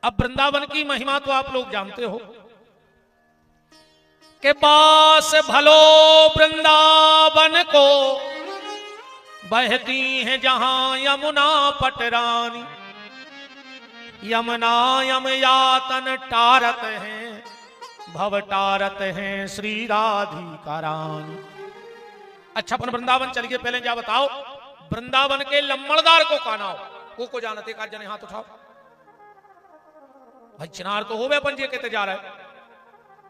अब वृंदावन की महिमा तो आप लोग जानते हो के पास भलो वृंदावन को, बहती है जहां यमुना पटरानी। यमुना यम यातन टारत हैं, भव टारत हैं श्री राधिका रानी। अच्छा अपन वृंदावन चलिए, पहले क्या बताओ वृंदावन के लम्मड़दार को कानाओ को जानते का जने हाथ उठाओ भाई। चिनार तो हो गए अपन जी कहते जा रहे,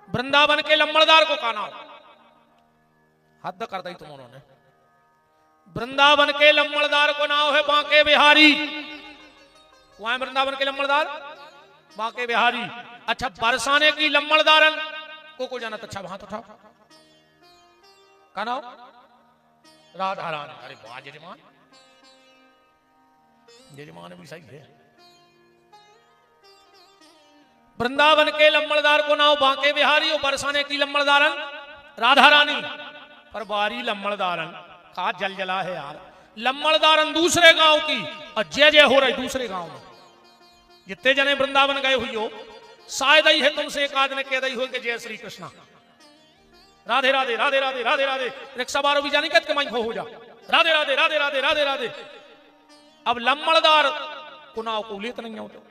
वृंदावन के लम्मड़दार को कानाओ। हद कर दी तुम उन्होंने। वृंदावन के लम्मड़दार को नाम है बांके बिहारी। वहां वृंदावन के लम्मड़दार बांके बिहारी। अच्छा बरसाने की लम्मड़दारन को जाना? अच्छा हाथ उठाओ, का नाम? राधा रानी। अरे वाह जजमान, जजमान भी सही है। वृंदावन के लम्मड़दार को नाम बांके बिहारी और बरसाने की लम्मड़दारन राधा रानी। पर बारी लम्मड़दारन का जल जला है यार। लम्मड़दारन दूसरे गांव की और जय जय हो रही दूसरे गांव में। जितने जने वृंदावन गए हुई हो, शायद ही है तुमसे एक आदमी कह रही हो कि जय श्री कृष्णा, राधे राधे राधे राधे राधे राधे। रिक्शा बारो भी जानी कत कमाई हो जा, राधे राधे राधे राधे राधे राधे। अब लम्मड़दार कुनाव को लेत नहीं होते।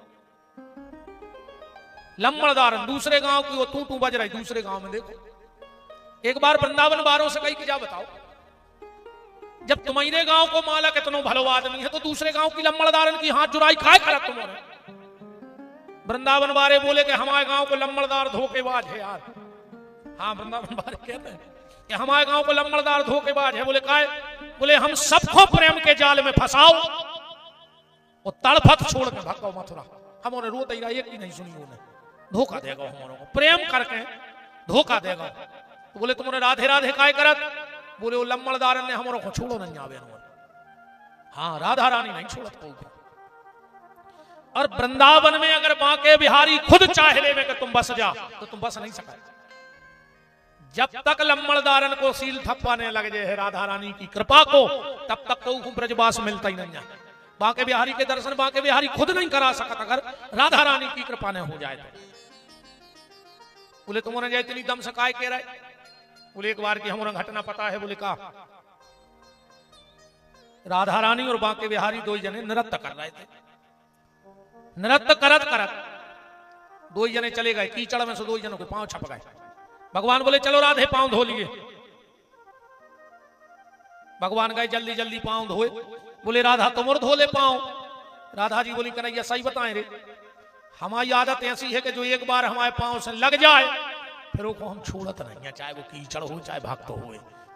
लम्मड़दार दूसरे गांव की वो तू बज रही दूसरे गांव में। देखो एक बार वृंदावन बारों से कही कि जा बताओ, जब तुम्हारे गांव को मालक इतना भलो आदमी है तो दूसरे गांव की लम्मड़दारन की हाथ जुराई खाए खड़ा तुम्हारे। वृंदावन बारे बोले कि हमारे गांव को लम्मड़दार धोखेबाज है यार। हाँ वृंदावन बारे कहते हैं कि हमारे गांव को लम्मड़दार धोखेबाज है। बोले काय? बोले हम सबको प्रेम के जाल में फंसाओ और तड़फत छोड़ के भगाओ मथुरा। हमने रो दे एक ही नहीं सुनी, उन्हें धोखा देगा हमारों को, प्रेम करके धोखा देगा। तो बोले तुमने राधे राधे काय करत? बोले वो लम्मड़दारन ने हमारों को छोड़ो नहीं आवे। हाँ राधा रानी नहीं छोड़त को। और वृंदावन में अगर बांके बिहारी खुद चाहे ले में कि तुम बस जा तो तुम बस नहीं सका। जब तक लम्मड़दारन को सील थप्पाने लग जाए राधा रानी की कृपा को, तब तक तो ब्रजवास मिलता ही नहीं है। बांके बिहारी के दर्शन बांके बिहारी खुद नहीं करा सकता अगर राधा रानी की कृपा ने हो जाए तो। बोले तुमने जो इतनी दम से काय कह रहे? बोले एक बार की हमारा घटना पता है। बोले का? राधा रानी और बांके बिहारी दो जने नृत्य कर रहे थे। नृत्य करत करत दो जने चले गए कीचड़ में से, दो जनों के पांव छप गए। भगवान बोले चलो राधे पांव धो लिए। भगवान गए जल्दी जल्दी पांव धोए। बोले राधा तुम और धो ले पांव। राधा जी बोली कन्हैया सही बताएं रे, हमारी आदत ऐसी है कि जो एक बार हमारे पांव से लग जाए फिर वो हम छोड़त नहीं है, चाहे वो कीचड़ हो चाहे भक्त हो।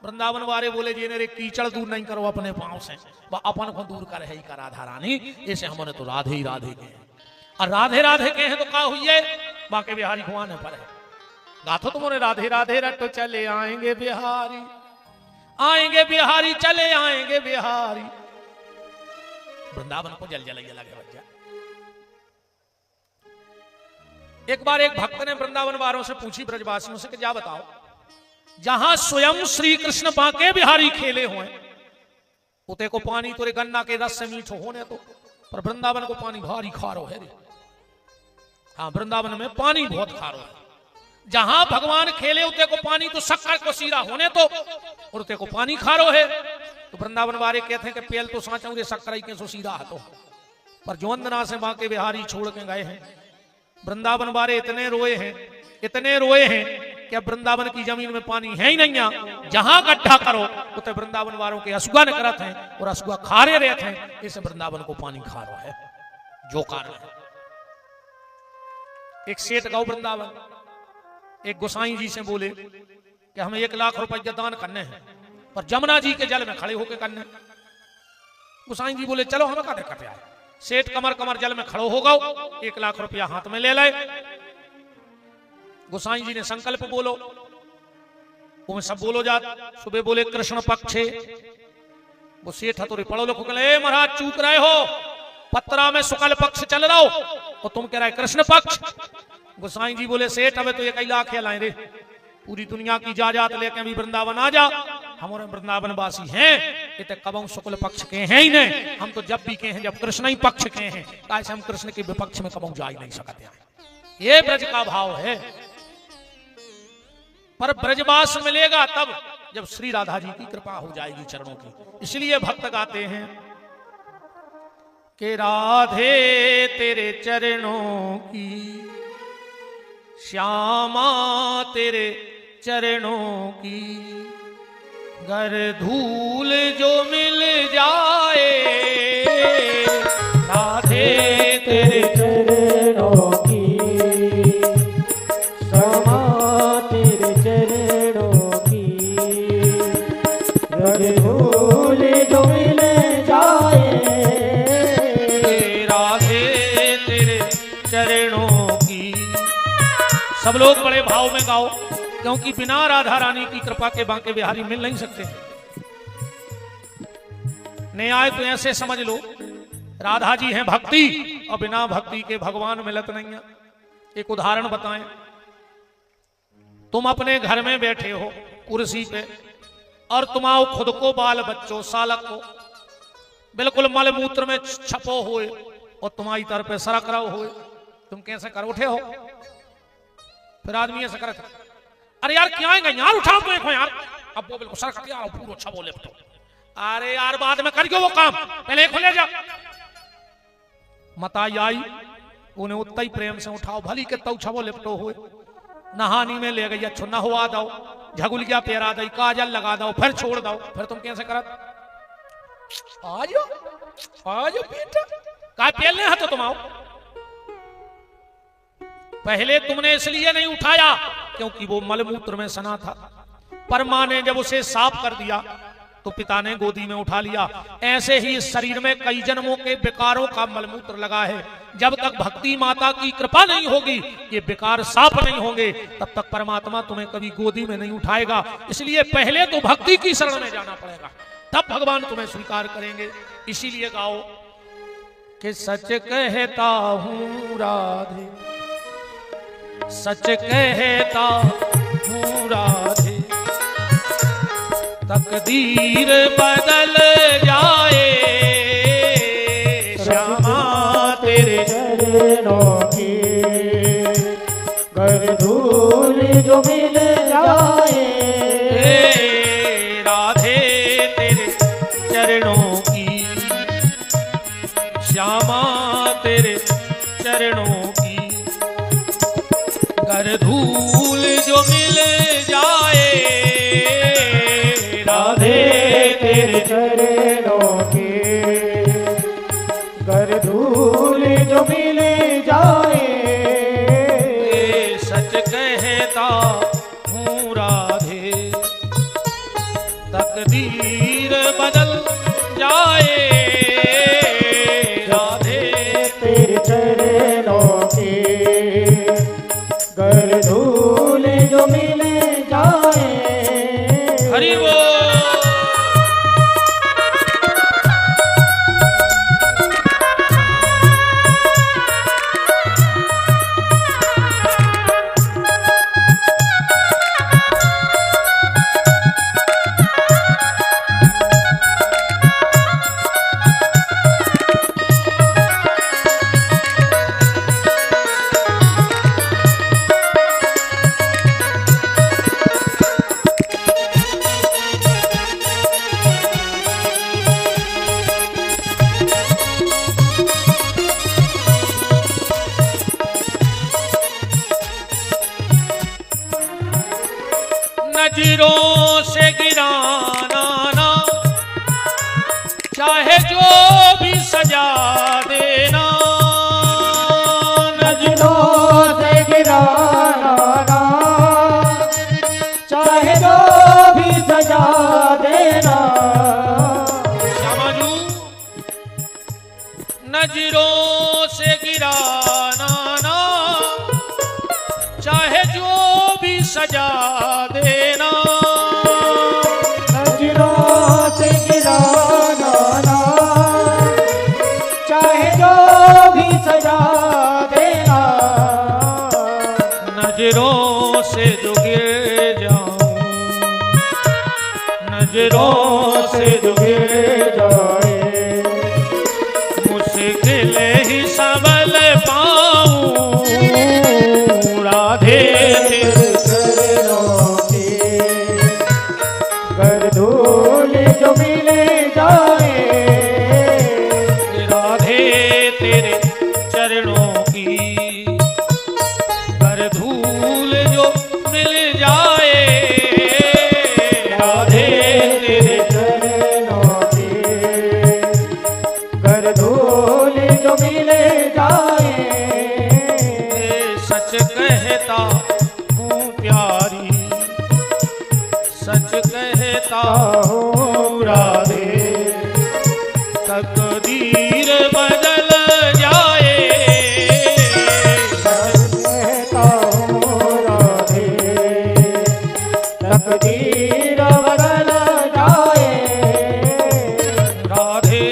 वृंदावन वाले बोले जी ने कीचड़ दूर नहीं करो अपने पांव से, वह अपन को दूर कर है का राधा रानी। ऐसे हमने तो राधे ही राधे के हैं और राधे राधे के हैं तो क्या हुई है? बांके बिहारी खुआने पर है। गाथो तुमने राधे राधे रटो चले आएंगे बिहारी, आएंगे बिहारी चले आएंगे बिहारी। वृंदावन को जल जलाइए लगे बच्चा। एक बार एक भक्त ने वृंदावन वालों से पूछी ब्रजवासियों से कि जा बताओ, जहां स्वयं श्री कृष्ण बांके बिहारी खेले हुए उते को पानी तोरे गन्ना के रस से मीठो होने तो, पर वृंदावन को पानी भारी खारो है रे। हाँ, वृंदावन में पानी बहुत खारो है। जहां भगवान खेले उते को पानी तो शक्कर को सीरा होने तो, और उते को पानी खारो है। तो वृंदावन वाले कहते हैं कि पेल तो साचा रे शक्कर के सो सीरा है तो, पर जो वंदना से बांके बिहारी छोड़ के गए हैं। वृंदावन वाले इतने रोए हैं, इतने रोए हैं कि अब वृंदावन की जमीन में पानी है ही नहीं है। जहां गड्ढा करो उते वृंदावन वालों के असुआ न करत हैं और असुआ खारे रहते हैं। इसे वृंदावन को पानी खारो है, जो कारण है। एक सेठ गांव वृंदावन एक गोसाई जी से बोले कि हमें 1 लाख रुपया दान करने हैं, पर जमुना जी के जल में खड़े होकर करने। गोसाई जी बोले चलो हमें का दिक्कत है। सेठ कमर कमर जल में खड़ो हो गओ, 1 लाख रुपया हाथ में ले लाए। गोसाई जी ने संकल्प बोलो, वो में सब बोलो जात। सुबह बोले कृष्ण पक्ष, वो सेठ हथोरे पढ़ो लिखो गए महाराज चूक रहे हो, पत्रा में शुक्ल पक्ष चल रहा हो और तुम कह रहे कृष्ण पक्ष। गोसाई जी बोले सेठ हमें तो 1 लाख लाए रे, पूरी दुनिया की जायदाद लेके अभी वृंदावन आ जा। हमारे वृंदावन वासी हैं, ये कबों शुक्ल पक्ष के हैं ही नहीं। हम तो जब भी कहे हैं जब कृष्ण ही पक्ष के हैं, कैसे हम कृष्ण के विपक्ष में कबों जा ही नहीं सकते हैं। ये ब्रज का भाव है। पर ब्रजवास मिलेगा तब जब श्री राधा जी की कृपा हो जाएगी चरणों की। इसलिए भक्त गाते हैं कि राधे तेरे चरणों की, श्यामा तेरे चरणों की, घर धूल जो मिल जाए। राधे तेरे चरणों की, श्यामा तेरे चरणों की, घर धूल जो मिल जाए। राधे तेरे चरणों की। सब लोग बड़े भाव में गाओ, क्योंकि बिना राधा रानी की कृपा के बांके बिहारी मिल नहीं सकते। न्याय तो ऐसे समझ लो, राधा जी हैं भक्ति और बिना भक्ति के भगवान मिलत नहीं है। एक उदाहरण बताएं, तुम अपने घर में बैठे हो कुर्सी पे और तुम आओ खुद को बाल बच्चों सालक को बिल्कुल मल मूत्र में छपो हुए और तुम्हारी तरफ पे सरक रहो हुए, तुम कैसे कर उठे हो? फिर आदमी ऐसे करे, अरे यार क्या आएंगे यार, उठाओ देखो यार, अब वो बिल्कुल सरक यार पूरा छबो लेपटो। अरे यार बाद में करियो वो काम, पहले खोले जा। मताई आई, उन्हें उतना ही प्रेम से उठाओ, भली के तऊ छबो लिपटो हुए, नहानी में ले गई, अच्छो नहवा दो, झगुलिया पेरा दई, काजल लगा दो, फिर छोड़ दो। फिर तुम कैसे करत? आजो आजो बेटा, का पहले है तो तुम आओ। पहले तुमने इसलिए नहीं उठाया क्योंकि वो मलमूत्र में सना था, पर मां ने जब उसे साफ कर दिया तो पिता ने गोदी में उठा लिया। ऐसे ही इस शरीर में कई जन्मों के विकारों का मलमूत्र लगा है। जब तक भक्ति माता की कृपा नहीं होगी, ये विकार साफ नहीं होंगे, तब तक परमात्मा तुम्हें कभी गोदी में नहीं उठाएगा। इसलिए पहले तो भक्ति की शरण में जाना पड़ेगा, तब भगवान तुम्हें स्वीकार करेंगे। इसीलिए गाओ कि सच कहता हूं राधे, सच कहता हूं राधे, तकदीर बदल जाए। श्यामा तेरे चरणों की, घर धूल जो मिल जाए। राधे तेरे चरणों की, श्यामा तेरे चरणों की, घर धूल जो मिल जाए। राधे तेरे चरणों की, घर धूल जो मिल जाए। सच कहता हूँ राधे, तकदीर बदल जाए। राधे तेरे चरणों की, घर धूल जो मिल जाए। हरि बोल। नजरों से गिराना ना, चाहे जो भी सजा देना। नजरों से गिराना ना, चाहे जो भी सजा देना। नजरों से जो गिर जाऊं, नजरों से जो गिर जाए, मुश्किल ही संभल पाऊं। राधे तेरे चरणों की कर धूल जो मिले जाए। राधे तेरे चरणों की कर धूल जो मिल जाए। राधे तेरे चरणों की कर धूल जो मिले जाए। सच कहता हूँ प्यारी, सच कहता हूँ राधे, तकदीर बदल जाए। सच कहता हूँ राधे, तकदीर बदल जाए। राधे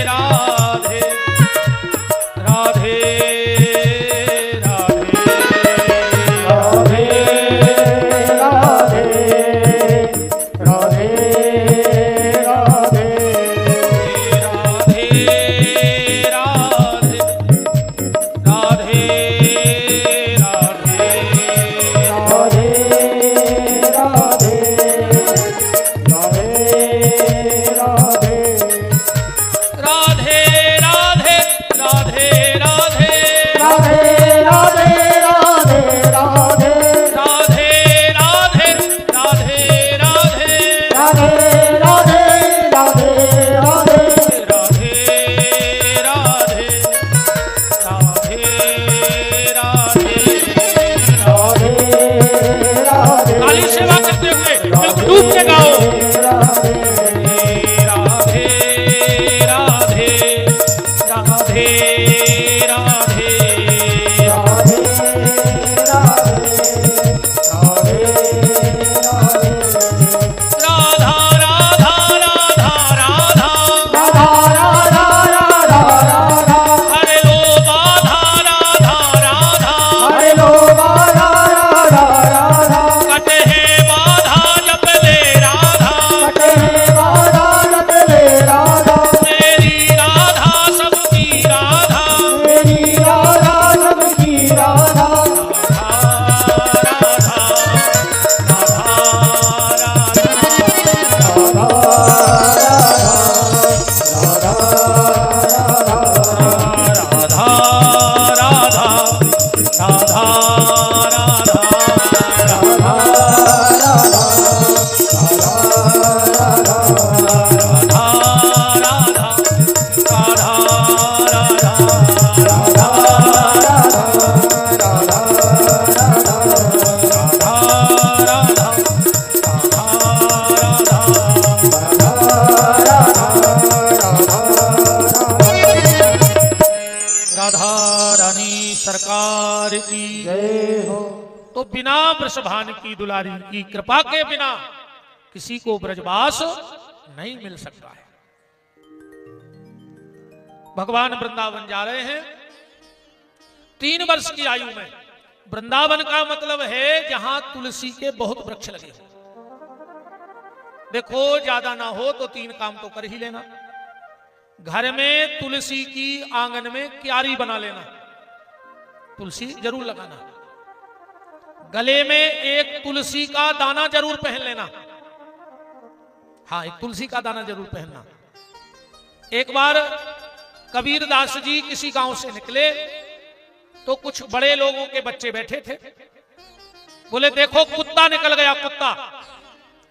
राधे राधे राधे राधे राधे राधे सरकार की जय हो। तो बिना वृषभान की दुलारी की कृपा के बिना किसी को ब्रजवास नहीं मिल सकता है। भगवान वृंदावन जा रहे हैं 3 वर्ष की आयु में। वृंदावन का मतलब है जहां तुलसी के बहुत वृक्ष लगे हो। देखो ज्यादा ना हो तो 3 काम तो कर ही लेना। घर में तुलसी की आंगन में क्यारी बना लेना, तुलसी जरूर लगाना। गले में एक तुलसी का दाना जरूर पहन लेना। हाँ, एक तुलसी का दाना जरूर पहनना। एक बार कबीरदास जी किसी गांव से निकले तो कुछ बड़े लोगों के बच्चे बैठे थे। बोले देखो कुत्ता निकल गया, कुत्ता।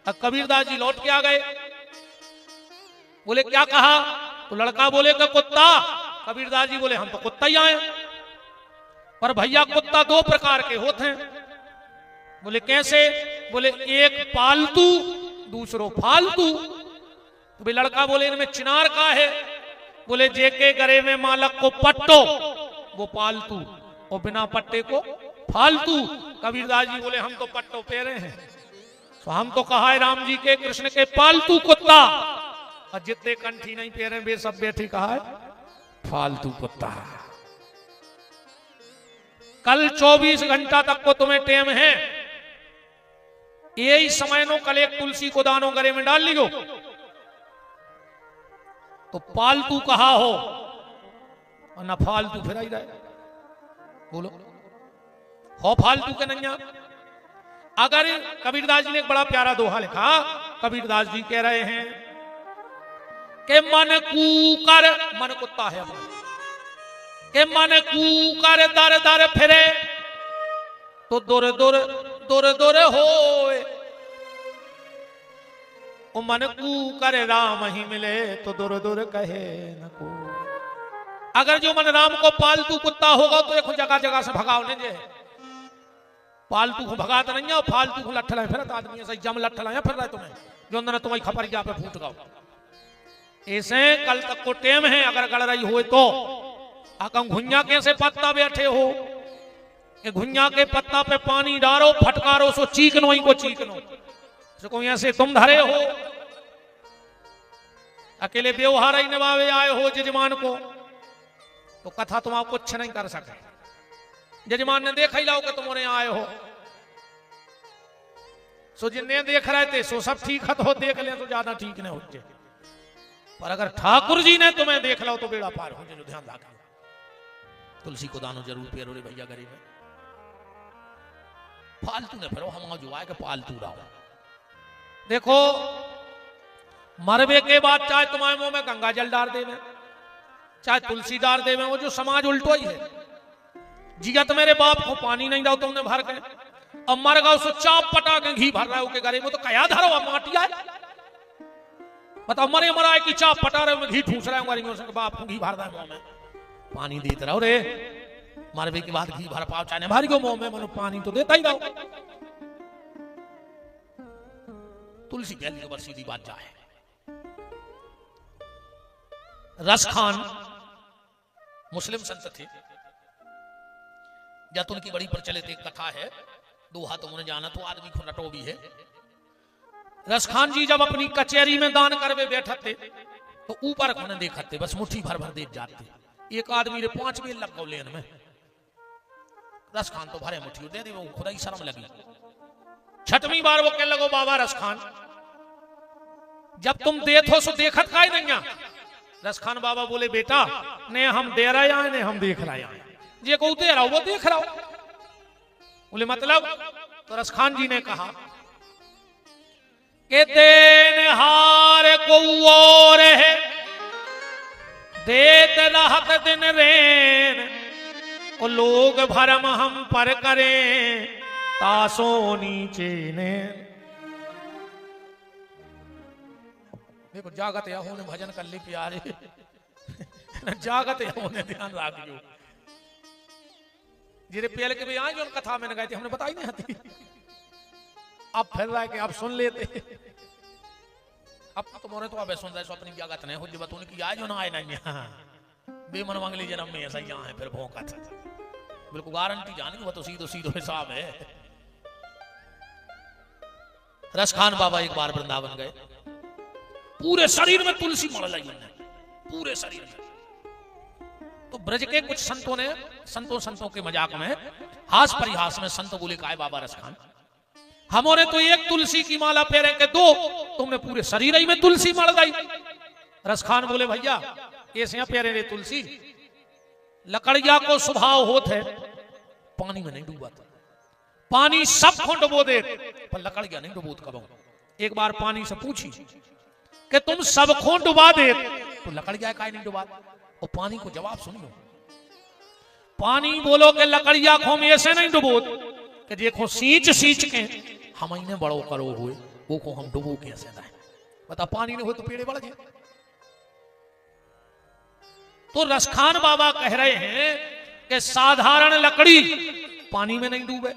अब कबीरदास जी लौट के आ गए। बोले क्या कहा? तो लड़का बोले कि कुत्ता। कबीरदास जी बोले हम तो कुत्ता ही आए, पर भैया कुत्ता 2 प्रकार के होते हैं। बोले कैसे? बोले एक पालतू, दूसरो फालतू। तो भाई लड़का बोले इनमें चिनार का है? बोले जेके गरे में मालक को पट्टो वो पालतू और बिना पट्टे को फालतू। कबीरदास जी बोले हम तो पट्टो पेरे हैं, तो हम तो कहा है राम जी के कृष्ण के पालतू कुत्ता, और जितने कंठी नहीं पेरे वे सब बैठे कहा है फालतू कुत्ता। कल 24 घंटा तक को तुम्हें टेम है, यही समय नो कल एक तुलसी को दानो गरे में डाल लियो तो पालतू कहा हो और ना फालतू फिर ही रहे। बोलो हो फालतू के नैया। अगर कबीरदास जी ने एक बड़ा प्यारा दोहा लिखा, कबीरदास जी कह रहे हैं कि मन कूकर, मन कुत्ता है अपना, कि मन कूकर दर दर फिरे तो दुर दुर दुर दुर होए, ओ मन कूकर राम ही मिले तो दुर दुर कहे न को। अगर जो मन राम को पालतू कुत्ता होगा तो एक जगह जगह से भगाओ नहीं जे, पालतू को भगात नहीं है, फालतू को लठ लाए फिर आदमी ऐसा जम लठ लाया फिर रहा तुम्हें जो अंदर तुम्हारी खपरिया पे फूट गाओ। ऐसे कल तक को टेम है, अगर गड़ रही हो तो आकम घुंजा कैसे पत्ता बैठे हो, कि घुंजा के पत्ता पे पानी डालो फटकारो सो चीकनो ही को चीकनो, सो कोई ऐसे तुम धरे हो। अकेले व्यवहार ही निभावे आए हो जजमान को तो कथा तुम आप कुछ नहीं कर सके। जजमान ने देखा ही लाओ कि तुम आए हो, सो जिन्हें देख रहे थे सो सब ठीक है, तो देख ले तो ज्यादा ठीक नहीं होते, पर अगर ठाकुर जी ने तुम्हें देख लो तो बेड़ा पार हो। जो ध्यान रखा तुलसी को दानो जरूर पेरो रे भैया गरीब है, फालतू ने फिर हम जो आए कि पालतू रहो। देखो मरबे के बाद चाहे तुम्हारे मुंह में गंगा जल डाल देवे चाहे तुलसी डाल देवे, वो जो समाज उल्टो ही है। जिया तो मेरे बाप को पानी नहीं दो तुमने भर के, अब मर गए सो चाप पटा के घी भर रहा है गरे में, तो कया धरो अब माटी आए बताओ, मरे मरा की चाप पटा रहे घी ठूस रहे हो, बाप को घी भर रहा है मुंह में, पानी देते रहो रे। मरबे के बाद घी भर पाओ चाहे भर गो मुंह में, मनो पानी तो देता ही रहो। तुलसी गैल के ऊपर सीधी बात जाए। रस खान मुस्लिम संत थे, जैतून की बड़ी प्रचलित एक कथा है, दोहा तो उन्हें जाना तो आदमी को रटो भी है। रस खान जी जब अपनी कचहरी में दान करवे बैठे थे तो ऊपर उन्हें देखते बस मुट्ठी भर भर दे जाते, एक आदमी रे 5 बेल लग गौ लेन में, रस खान तो भरे मुट्ठी दे दी, वो खुदा ही शर्म लगी। 6वीं बार वो कह लगो बाबा रस खान जब तुम देथो सो देखत का ही नहीं। रस खान बाबा बोले बेटा ने हम दे रहे हैं ने हम देख रहे हैं, जे को दे रहा हो वो देख रहा हो। बोले मतलब? तो रस खान जी ने कहा कि देन हार को और है देत राहत दिन रेन, को लोग भरम हम पर करें तासो नीचे ने। देखो जागत या होने भजन कर ली प्यारे जागत या होने ध्यान रखियो। जिरे पहले के भी आए जो कथा में गए थे हमने बताई नहीं आती, अब फिर रहा है कि आप सुन लेते। अब तुम्हारे तो अब सुन रहे सो अपनी जागत नहीं हो जी बतून की आए जो ना आए नहीं बेमन मंगली जन्म में ऐसा यहाँ है फिर भौंका था, बिल्कुल गारंटी जानी वो तो सीधो सीधो हिसाब है। रस खान बाबा एक बार वृंदावन गए, पूरे शरीर में तुलसी मड़ लाई उन्होंने, पूरे शरीर में। तो ब्रज के कुछ संतों ने संतों के मजाक में हास परिहास में संत बोले का बाबा रस खान हमने तो एक तुलसी की माला फेरे के 2 तुमने पूरे शरीर ही में तुलसी मड़ लाई। रस खान बोले भैया ऐसे पेरे रे तुलसी लकड़िया को स्वभाव होत है पानी में नहीं डूबाता, पानी सब को डुबो दे पर लकड़िया नहीं डुबोत कबो। एक बार पानी से पूछी कि तुम सब को डुबा दे तो लकड़िया का नहीं डुबा, और पानी को जवाब सुनियो। पानी बोलो कि लकड़िया को हम ऐसे नहीं डुबोत कि देखो सींच सींच के हम इन्हें बड़ो करो हुए वो को हम डुबो कैसे दाए, बता पानी नहीं हो तो पेड़े बढ़ गए। तो रसखान बाबा कह रहे हैं कि साधारण लकड़ी पानी में नहीं डूबे,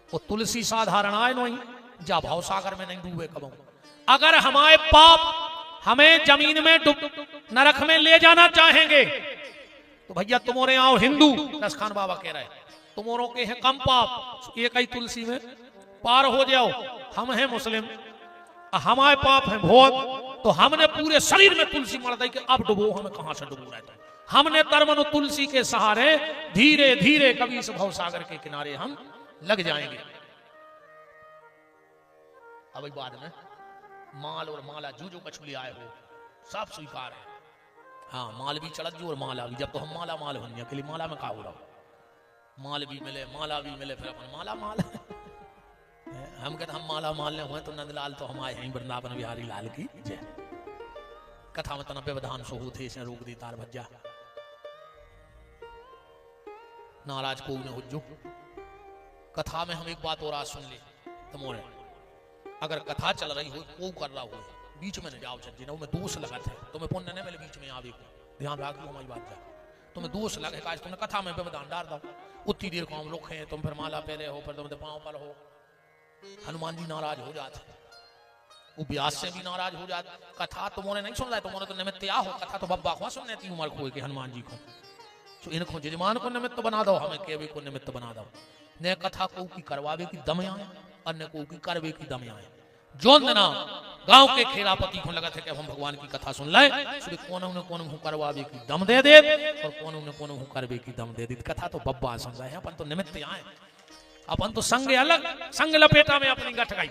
वो तुलसी साधारण आए नहीं जा भाव सागर में नहीं डूबे कबो। अगर हमारे पाप हमें जमीन में नरक में ले जाना चाहेंगे तो भैया तुम्हारे आओ हिंदू, रसखान बाबा कह रहे हैं तुम्हारों के हैं कम पाप, एक ही तुलसी में पार हो जाओ। हम हैं मुस्लिम, हमारे पाप हैं बहुत, तो हमने पूरे शरीर में तुलसी मार दी कि अब डुबो, हमें कहां से डुबो रहता है। हमने तरमनु तुलसी के सहारे धीरे धीरे कभी इस भव सागर के किनारे हम लग जाएंगे। अब बाद में माल और माला जो कछु ले आए हो सब स्वीकार है। हाँ, माल भी चढ़ जो और माला भी, जब तो हम माला माल होंगे के लिए माला में का हो रहा, माल भी मिले माला भी मिले, फिर अपन माला माल हम कहते हम माला माल ने हुए तो नंदलाल तो हम आए हैं वृंदावन बिहारी लाल की जय। कथा में तना व्यवधान सो थे इसने रोक दी तार भज्जा, नाराज को ने हुज्जो। कथा में हम एक बात और आज सुन ले तुम्हारे, अगर कथा चल रही हो को कर रहा हो बीच में न जाओ, चल में दोष लगा थे तुम्हें पुण्य नहीं मिले बीच में आवे को, ध्यान रख लो हमारी बात जा। तुम्हें दोष लगे का तुमने कथा में व्यवधान डाल दो, उतनी देर को हम रुके हैं, तुम फिर माला पहले हो, फिर तुम पांव पर हो। हनुमान जी नाराज हो जाते, वो व्यास से भी नाराज हो जाते। कथा तुम्हारे नहीं सुन रहा है, तुम्हारे तो निमित्त आ हो, कथा तो बब्बा को सुनने थी उम्र खोए के हनुमान जी को, तो इनको जजमान को निमित्त बना दो, हमें केवी को निमित्त बना दो। ने कथा को की करवावे की दम आए, अन्य को की करवे की दम आए। जो ना गांव के खेरापति को लगा थे कि हम भगवान की कथा सुन लाए, कौन हूं करवावे की दम दे दे और कौन हूं करवे की दम दे दी। कथा तो बब्बा सुन रहे हैं, अपन तो निमित्त आए, अपन तो संग अलग, संग लपेटा में अपनी गठ गई।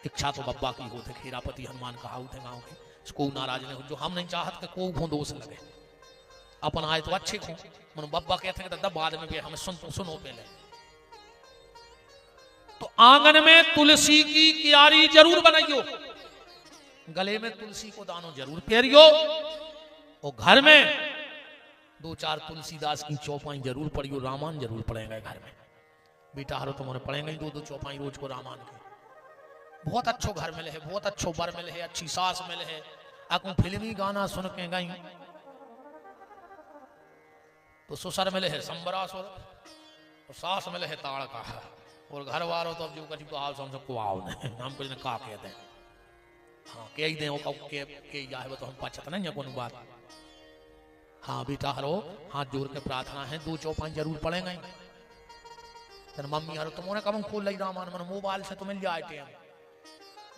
इच्छा तो बब्बा की होते, खेरापति हनुमान कहा थे गांव के, को नाराज ने जो हम नहीं चाहत के को दोष लगे, अपन आए तो अच्छे को मन बब्बा कहते हैं तो बाद में भी हमें सुनो पहले। तो आंगन में तुलसी की क्यारी जरूर बनाइयो, गले में तुलसी को दानो जरूर पहरियो, और घर में 2-4 तुलसीदास की चौपाई जरूर पढ़ियो, रामायण जरूर पढ़ेंगे घर में। बेटा हरो तुम्हारे पढ़ेंगे 2-2 चौपाई रोज को रामायण की। बहुत अच्छो घर मिले है, बहुत अच्छो बर मिले है, अच्छी सास मिले है, अकू फिल्मी गाना सुन के गई तो ससुर मिले है संबरा सुर, और सास मिले है ताड़ का, और घर वालों तो अब जो कभी को आओ सबको आओ हम कुछ ने का कहते हैं। हाँ कह ही दें के जाए तो हम पछत नहीं है कौन बात। हाँ बेटा हरो हाथ जोड़ के प्रार्थना है, 2 चौपाई जरूर पढ़ेंगे। तेरे मम्मी हरो तुमने कब खोल ली रामायण, मन मोबाइल से तो मिल जाए टाइम,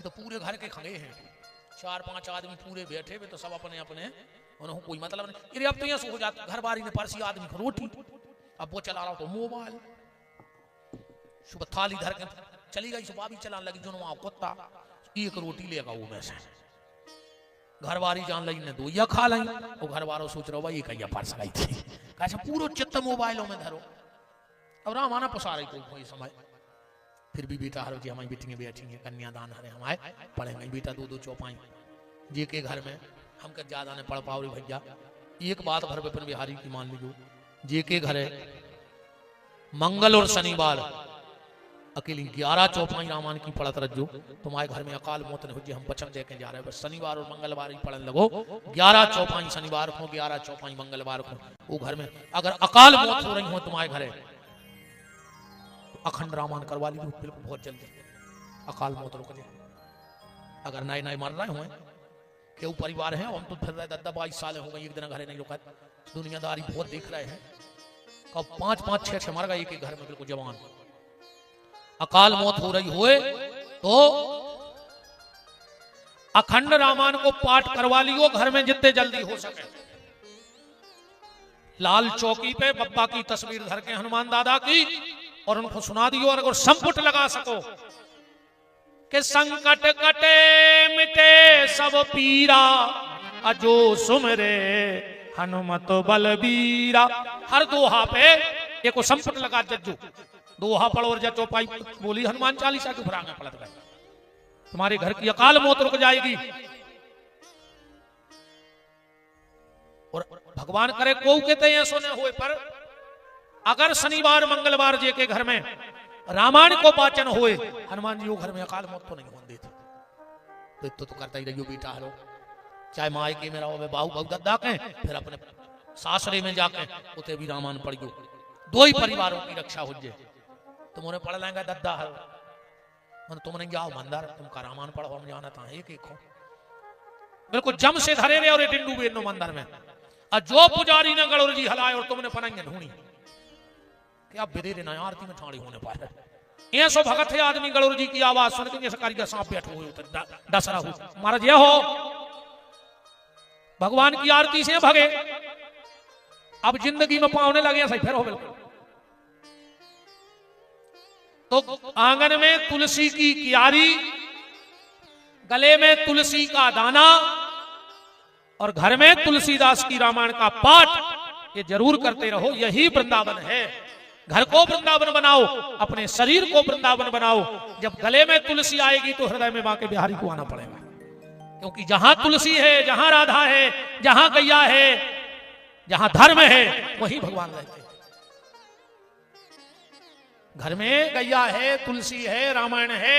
तो पूरे घर के खड़े हैं 4-5 आदमी पूरे बैठे हुए, तो सब अपने अपने उन्होंने कोई मतलब नहीं। अब तो यहाँ हो जाता घर बारी में परसी आदमी को रोटी, अब वो चला रहा हो तो मोबाइल, सुबह थाली धर के चली गई, सुबह भी चलाने लगी जो वहां कुत्ता, एक रोटी लेगा वो में से घर वाली जान लगी ने 2 या खा ली, वो घर वालों सोच रहे भाई कहीं परस गई थी, कैसे पूरा चित्त मोबाइलों में धरो। अब रामाना पुसा रही कोई समय, फिर भी बेटा हरो जी हमारी बेटी बैठेंगे कन्यादान हरे हमारे पढ़ेंगे बेटा 2-2 चौपाई जी के घर में। हम कर ज्यादा ने पढ़ पाओ रे भैया, एक बात भर विपिन बिहारी की मान लीजिए, जे के घर है मंगल और शनिवार अकेली 11 चौपाई रामायण की पढ़त रखो, तुम्हारे घर में अकाल मौत नहीं हो। हम वचन दे के जा रहे हैं, बस शनिवार और मंगलवार ही पढ़ने लगो, 11 चौपाई शनिवार को, 11 चौपाई मंगलवार को। वो घर में अगर अकाल मौत हो रही हो तुम्हारे घर तो अखंड रामायण करवा लीजिए, बिल्कुल बहुत जल्दी अकाल मौत रुक जाए। अगर नए नए मर रहे हुए केहू परिवार है, हम तो फिर रहे 10-22 साल हो गए, एक दिन घरे नहीं रुका, दुनियादारी बहुत देख रहे हैं, कब 5-5, 6-6 मर गए एक घर में बिल्कुल जवान। अकाल मौत हो रही होए तो अखंड रामायण को पाठ करवा लियो घर में जितने जल्दी हो सके। लाल चौकी पे बप्पा की तस्वीर धर के हनुमान दादा की, और उनको सुना दियो, और अगर संपुट लगा सको कि संकट कटे मिटे सब पीरा, अजो सुमरे हनुमत बलबीरा। हर दोहा पे एक संपुट लगा जज्जू, दोहा पढ़ो और जचो पाई बोली हनुमान चालीसा की फरांग पलट गए, तुम्हारे घर की अकाल मौत रुक जाएगी। और भगवान करे को कहते हैं सोने हुए पर अगर शनिवार मंगलवार जे के घर में रामायण को वाचन हुए, हनुमान जी वो घर में अकाल मौत तो नहीं होने देते। तो करता ही रहियो बेटा हरो, चाहे माए के मेरा हो बाहू बहु दद्दा के, फिर अपने सासरे में जाके उते भी रामायण पढ़ियो, 2 ही परिवारों की रक्षा हो जाए। तुम उन्हें पढ़ लेंगे दद्दा हरो, मन तुम नहीं जाओ मंदिर, तुमका रामायण पढ़ो, हम जाना था एक हो। बिल्कुल जम से धरे रहे और ये डिंडू बेनो मंदिर में। और जो पुजारी ने गणोर जी हलाए और तुमने पनाइया ढूंढी क्या बेदे ना आरती में ठाड़ी होने पाए। ये सो भगत है आदमी गणोर जी की आवाज सुन के जैसे कारीगर सांप बैठो हुए डसरा हो महाराज ये हो भगवान की आरती से भगे। अब जिंदगी में पावने लगे सही फिर हो बिल्कुल। तो आंगन में तुलसी की क्यारी, गले में तुलसी का दाना और घर में तुलसीदास की रामायण का पाठ ये जरूर करते रहो। यही वृंदावन है। घर को वृंदावन बनाओ, अपने शरीर को वृंदावन बनाओ। जब गले में तुलसी आएगी तो हृदय में बांके बिहारी को आना पड़ेगा, क्योंकि जहां तुलसी है, जहां राधा है, जहां गैया है, जहां धर्म है, वहीं भगवान रहते हैं। घर में गैया है, तुलसी है, रामायण है,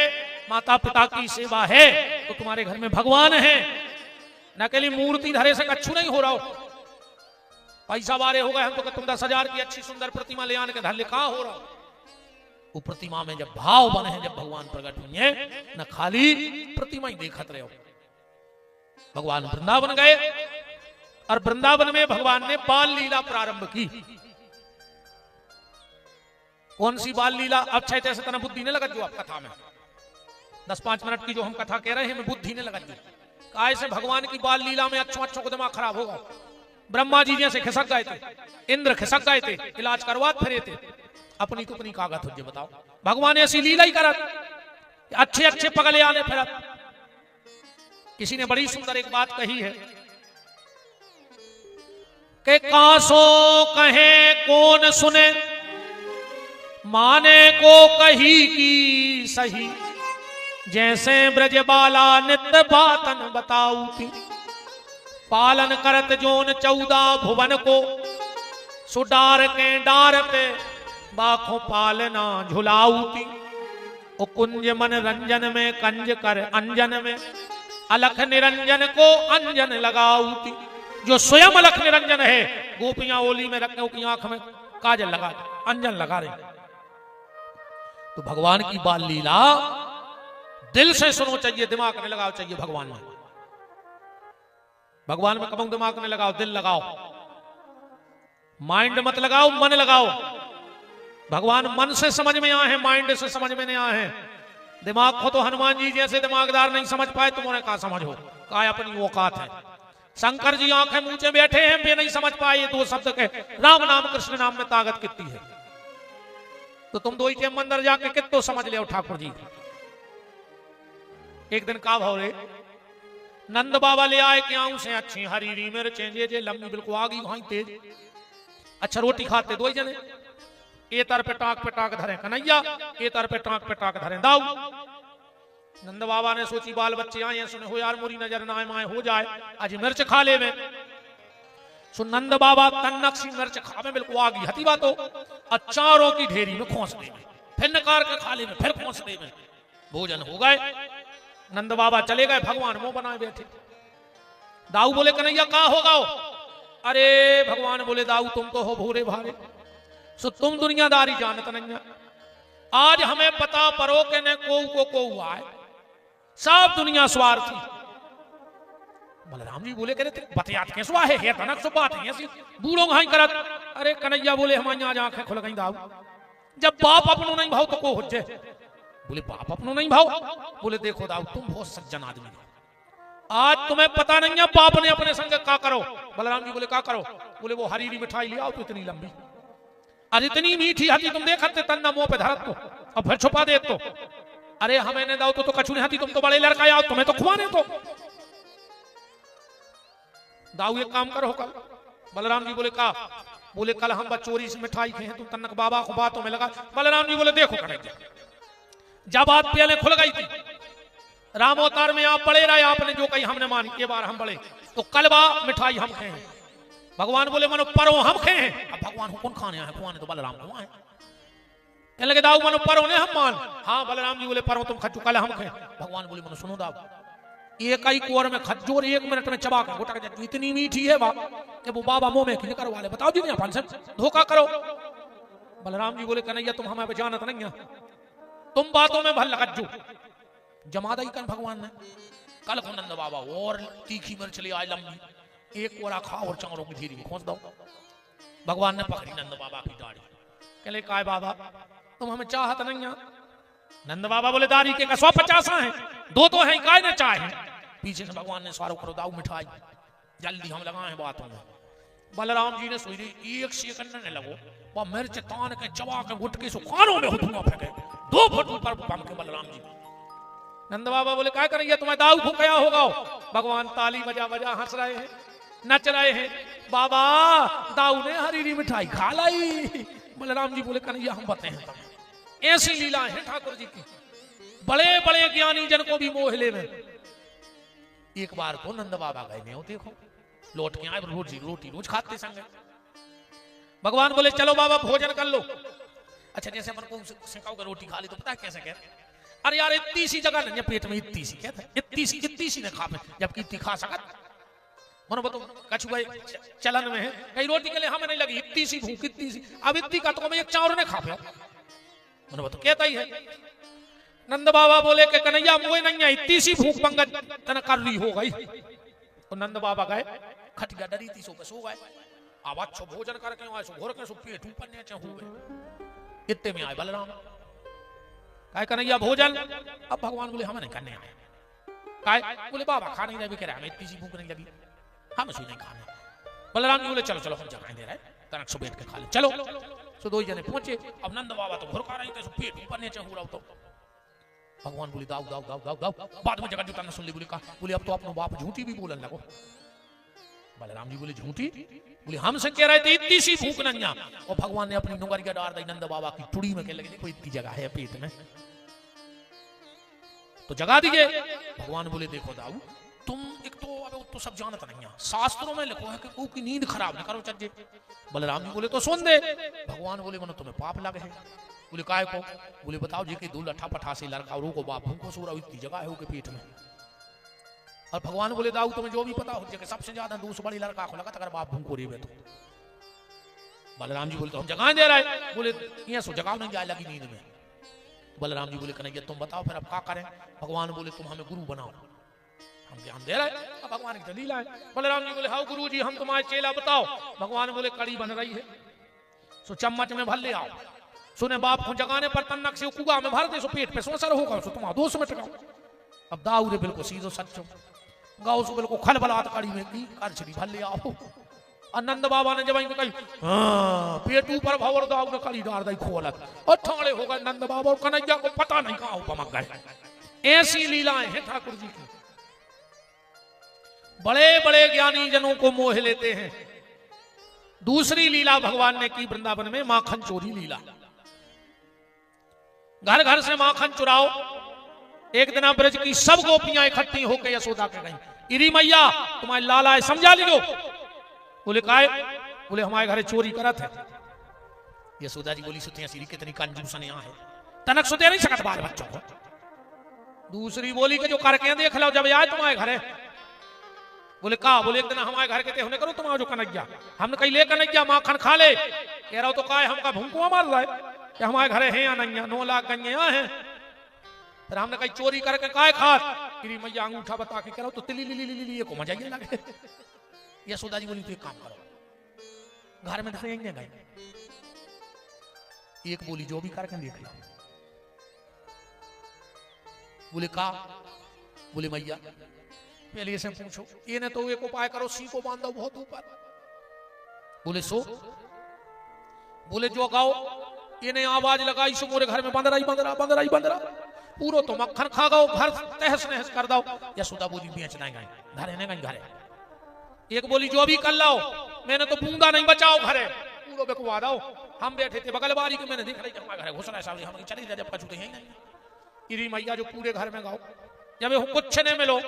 माता पिता की सेवा है, तो तुम्हारे घर में भगवान है। न केवल मूर्ति धरे से कच्छू नहीं हो रहा हो। पैसा वारे हो गए हम तो तुम 10,000 की अच्छी सुंदर प्रतिमा ले आने के धर कहा हो रहा हो। वो प्रतिमा में जब भाव बने हैं, जब भगवान प्रकट हुए, न खाली प्रतिमा ही देखत रहे हो। भगवान वृंदावन गए और वृंदावन में भगवान ने बाल लीला प्रारंभ की। कौन सी बाल लीला? अब छह जैसे तना बुद्धि ने लगा जो आप कथा में 10-5 मिनट की जो हम कथा कह रहे हैं, बुद्धि ने लगा दी। काय से भगवान की बाल लीला में अच्छों को दिमाग खराब होगा। ब्रह्मा जी जैसे खिसक गए थे, इंद्र खिसक गए थे, इलाज करवा फिरे थे, अपनी तो अपनी कागज हो। बताओ भगवान ऐसी लीला ही करा, अच्छे अच्छे पगले आने फिर। किसी ने बड़ी सुंदर एक बात कही है कि कासो कहे कौन सुने, माने को कही की सही, जैसे ब्रजबाला नित्य बातन बताऊ थी। पालन करत जोन 14 भुवन को, सुडार के डार पे बाखों पालना झुलाऊ थी। कुंज मन रंजन में कंज कर अंजन में, अलख निरंजन को अंजन लगाऊ थी। जो स्वयं अलख निरंजन है, गोपियां ओली में रखे की आंख में काजल लगा, अंजन लगा रहे। तो भगवान की बाल लीला दिल से सुनो चाहिए, दिमाग में लगाओ चाहिए। भगवान में कब दिमाग में लगाओ, दिल लगाओ, माइंड मत लगाओ, मन लगाओ। भगवान मन से समझ में आए हैं, माइंड से समझ में नहीं आए हैं। दिमाग को तो हनुमान जी जैसे दिमागदार नहीं समझ पाए, तुम्हारे कहा समझ हो, कहा अपनी औकात है। शंकर जी आंखें मूंचे बैठे हैं, वे नहीं समझ पाए 2 शब्द के राम नाम कृष्ण नाम में ताकत कितनी है। तो तुम 2 ही के मंदिर जाके कितो समझ ले ठाकुर जी। एक दिन का भाव रे नंद बाबा ले आए क्या से अच्छी हरी री मेरे चेंजे जे लंबी बिल्कुल आ गई वहां तेज। अच्छा रोटी खाते 2 ही जने, ए तर पे टाक धरे कन्हैया, ए तर पे टाक धरे दाऊ। नंद बाबा ने सोची बाल बच्चे आए सुने हो यार मोरी नजर ना आए हो जाए, आज मिर्च खा ले में। सो नंद बाबा तन्नक्सी मिर्च खावे बिल्कुल आ गई हती बातो, अचारों की ढेरी में खोस दे में, फिर नकार के खा ले में, फिर खोस दे में। भोजन हो गए, नंद बाबा चले गए, भगवान मुंह बनाए बैठे। दाऊ बोले कन्हैया कहा होगा? अरे भगवान बोले दाऊ तुम तो हो भूरे भारे, सो तुम दुनियादारी जानत नहीं। आज हमें पता परो के ने को हुआ है, सब दुनिया स्वार्थी। बलराम जी बोले कहते बतियात के सुहा है तनक सो बात है ऐसी बूढ़ों घाई करत। अरे कन्हैया बोले हमारी आज आंखें खुल गई दाऊ, जब बाप अपनो नहीं भाव तो को हुज्जे। बोले बाप अपनो नहीं भाव? बोले देखो दाऊ तुम बहुत सज्जन आदमी हो, आज तुम्हें पता नहीं है बाप ने अपने संग का करो। बलराम जी बोले का करो? बोले वो हरी मिठाई ले आओ तो इतनी लंबी, आज इतनी मीठी हाथी तुम देखते तन्ना मुंह पे धरत तो और फिर छुपा दे तो। अरे हमें ने दाऊ तो कछु नहीं हाथी, तुम तो बड़े लड़का आओ तुम्हें तो खुआने तो। दाऊ एक काम करो कल। बलराम जी बोले का? बोले कल हम चोरी से मिठाई खाए तुम तन्नक बाबा को बातों में लगा। बलराम जी बोले देखो करेंगे, जब बात पहले खुल गई थी राम अवतार में आप बड़े रहे, आपने जो कही हमने मानी, ये बार हम बड़े तो कल बा मिठाई हम खाए हैं। भगवान बोले मनो परो हम खाए हैं। अब भगवान को कौन खाने आए? खुआने तो बलराम को आए। कहने लगे दाऊ मनो परो ने हम मान। हाँ बलराम जी बोले परो तुम खच्चू कल हम खाए। भगवान बोले मनो सुनो दाऊ, एक ही कोर में खजूर 1 मिनट में चबा कर गोटा कर इतनी मीठी है बा कि वो बाबा मुंह में खिल कर वाले बताओ जी अपन से धोखा करो। बलराम जी बोले कन्हैया तुम हमें जानत नहीं है, तुम बातों में भल लगजू जमादा ही कन भगवान ने कल को नंद बाबा और तीखी मिर्च ले आए लंबी, एक कोरा खा और चारों की धीरे खोस दो। भगवान ने पकड़ी नंद बाबा की दाढ़ी, कहले काय बाबा तुम हमें चाहत नहीं है? नंद बाबा बोले दाढ़ी के 150 है, 2 तो है, काय ने चाहे। पीछे से भगवान ने सारो करो दाऊ मिठाई, जल्दी हम लगाए बातों में। बलराम जी ने सोई एक सेकंड ने लगो, वह मिर्च तान के चबा के गुटके से कानों में धुआं फेंके, 2 फुट ऊपर बम के बलराम जी। नंद बाबा बोले क्या करेंगे, तुम्हें दाऊ फूकया होगा। भगवान ताली बजा बजा हंस रहे हैं, नच रहे हैं। बाबा दाऊ ने हरीरी मिठाई खा लाई। बलराम जी बोले कन्हैया हम बताए हैं तुम्हें, ऐसी लीला है ठाकुर जी की, बड़े बड़े ज्ञानी जन को भी मोह ले में। एक बार को नंद बाबा गए नहीं हो, देखो लौट के आए, रोटी रोज खाते संग। भगवान बोले चलो बाबा भोजन कर लो। अच्छा जैसे अपन को सिखाओ का रोटी खा ली तो पता है कैसे कहते, अरे यार इतनी सी जगह नहीं है पेट में, इतनी सी कहते हैं, इतनी सी ने खा पे, जबकि इतनी खा सकत मनो बतो कछु भाई चलन में है, कई रोटी के लिए हमें नहीं लगी, इतनी सी भूख, इतनी सी, अब इतनी का तो मैं एक चावल ने खा पे मनो बतो कहता ही है। नंद बाबा बोले कि कन्हैया मुझे नहीं है, इतनी सी भूख पंगत तना कर रही हो गई। तो नंद बाबा गए खटिया डरी थी, सो गए। अब अच्छो भोजन करके आए, सो घोर के सो पेट ऊपर नीचे हो गए। इतने में आए बलराम, काय कन्हैया भोजन। अब भगवान बोले हमें नहीं करने आए। काय बोले बाबा खा नहीं रहे, कह रहे हमें इतनी सी भूख नहीं लगी, हम सो नहीं खाने। बलराम जी बोले चलो चलो हम जगाए दे रहे, तनक सो बैठ के खा ले चलो। सो 2 जने पहुंचे। अब नंद बाबा तो घोर खा रहे थे, सो पेट ऊपर नीचे हो रहा। तो भगवान बोले दाऊ दाऊ दाऊ दाऊ दाऊ। बाद में जगह जुटा ने सुन ली, बोले कहा बोले अब तो अपना बाप झूठी भी बोलन लगो। बलराम जी बोले झूठी? बोले हमसे कह रहे थे इतनी सी भूख नहीं है। और भगवान ने अपनी नुंगरिया डाल दी नंद बाबा की टुड़ी में, कह लगे देखो इतनी जगह है पेट में, तो जगा दीजिए। भगवान बोले देखो दाऊ तुम एक तो अब तो सब जानता नहीं है, शास्त्रों में लिखो है कि वो की नींद खराब न करो चज्जे। बलराम जी बोले तो सुन दे। भगवान बोले मनो तुम्हें पाप लगे है। बोले काय को? बोले बताओ जी कि 2 लठा पठा से लड़का और को बाप भूखो सो रहा, इतनी जगह है उसके पेट में। और भगवान बोले दाऊ तुम्हें जो भी पता हो कि सबसे ज्यादा दूसरी बड़ी लड़का को लगा अगर बाप भूखो रही तो। बलराम जी बोले तो हम जगह दे रहे। बोले ये सो जगह नहीं जाए लगी नींद में। बलराम जी बोले कन्हैया तुम बताओ फिर अब क्या करें। भगवान बोले तुम हमें गुरु बनाओ, हम ज्ञान दे रहे। अब भगवान की लीला है। बलराम जी बोले हाँ गुरु जी हम तुम्हारे चेला बताओ। भगवान बोले कड़ी बन रही है, सो चम्मच में भर ले आओ। सुने बाप को जगाने पर तन्नक से कुआ में भर दे, सो पेट पे सोसर होगा, सो तुम 2 मिनट गाओ। अब दाऊ रे बिल्कुल सीधो सच्चो गाओ, सो बिल्कुल खल बलात कड़ी में की करछड़ी भर ले आओ। आनंद बाबा ने जब कही हाँ पेट ऊपर भवर दाऊ ने कड़ी डाल दी खोलत और ठाणे हो गए। नंद बाबा और कन्हैया को पता नहीं कहां पमक गए। ऐसी लीलाएं हैं ठाकुर जी की, बड़े बड़े ज्ञानी जनों को मोह लेते हैं। दूसरी लीला भगवान ने की वृंदावन में, माखन चोरी लीला। घर घर से माखन चुराओ। एक दिन ब्रज की सब गोपियां इकट्ठी होकर यशोदा के गई, इरी मैया तुम्हारे लाला है समझा लीजो। बोले काय? बोले हमारे घरे चोरी करत है। यशोदा जी बोली सुते सीरी कितनी कंजूसन यहाँ है, तनक सुते नहीं सकत बाल बच्चों को। दूसरी बोली के जो करके देख लो जब आए तुम्हारे घरे। बोले का? बोले एक दिन हमारे घर के ते होने करो तुम्हारा जो कन्हैया, हमने कहीं ले कन्हैया माखन खा ले। कह रहा हो तो काय हमका भूखुआ मार रहा है कि हमारे घरे हैं या नहीं है, 9 लाख गंगे यहाँ हैं। फिर हमने कहीं चोरी करके काय खात? गिरी मैया अंगूठा बता के कह रहा हो तो तिली ली ली ली ली को मजा ही लगे। यशोदा जी बोली तो एक काम करो, घर में धरेंगे गए, एक बोली जो भी करके देख लो। बोले का? बोले मैया पहले से पूछो, ये ने तो एक उपाय करो, सी को बांध दो बहुत ऊपर। बोले सो? बोले जो गाओ, ये ने आवाज लगाई सो मोरे घर में बंद रही बंद रहा बंद रही बंद रहा, पूरो तो मक्खन खा गो, घर तहस नहस कर दो। यशोदा बोली बेच नहीं गए घरे ने गई घरे। एक बोली जो भी कर लो, मैंने तो बूंदा नहीं बचाओ घरे, पूरो बेकवा दो। हम बैठे थे बगल बारी के, मैंने देख रही हमारे घरे घुस रहा है, हम चली जाए जब कछुते हैं नहीं। इरी मैया जो पूरे घर में गाओ, जब कुछ नहीं मिलो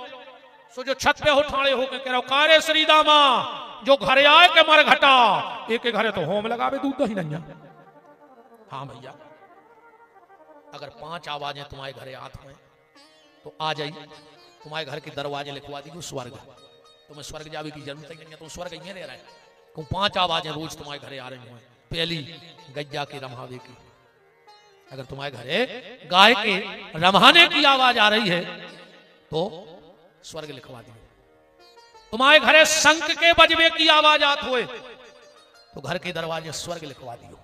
सो जो छत पे हो ठाणे होके कह रहा कारे श्री दामा जो घरे आए के मर घटा, एक के घरे तो होम लगावे दूध ही नहीं। हाँ भैया अगर 5 आवाजें तुम्हारे घरे आत में तो आ जाइए, तुम्हारे घर के दरवाजे लिखवा दीजिए स्वर्ग, तुम्हें स्वर्ग जावे की जरूरत नहीं है, तुम स्वर्ग ही में रह रहे। 5 आवाजें रोज तुम्हारे घरे आ रही हैं। पहली गैया के रमावे की, अगर तुम्हारे घरे गाय के रमाने की आवाज आ रही है तो स्वर्ग लिखवा दियो। तुम्हारे घरे शंख के बजबे की आवाज आत होए तो घर के दरवाजे स्वर्ग लिखवा दियो।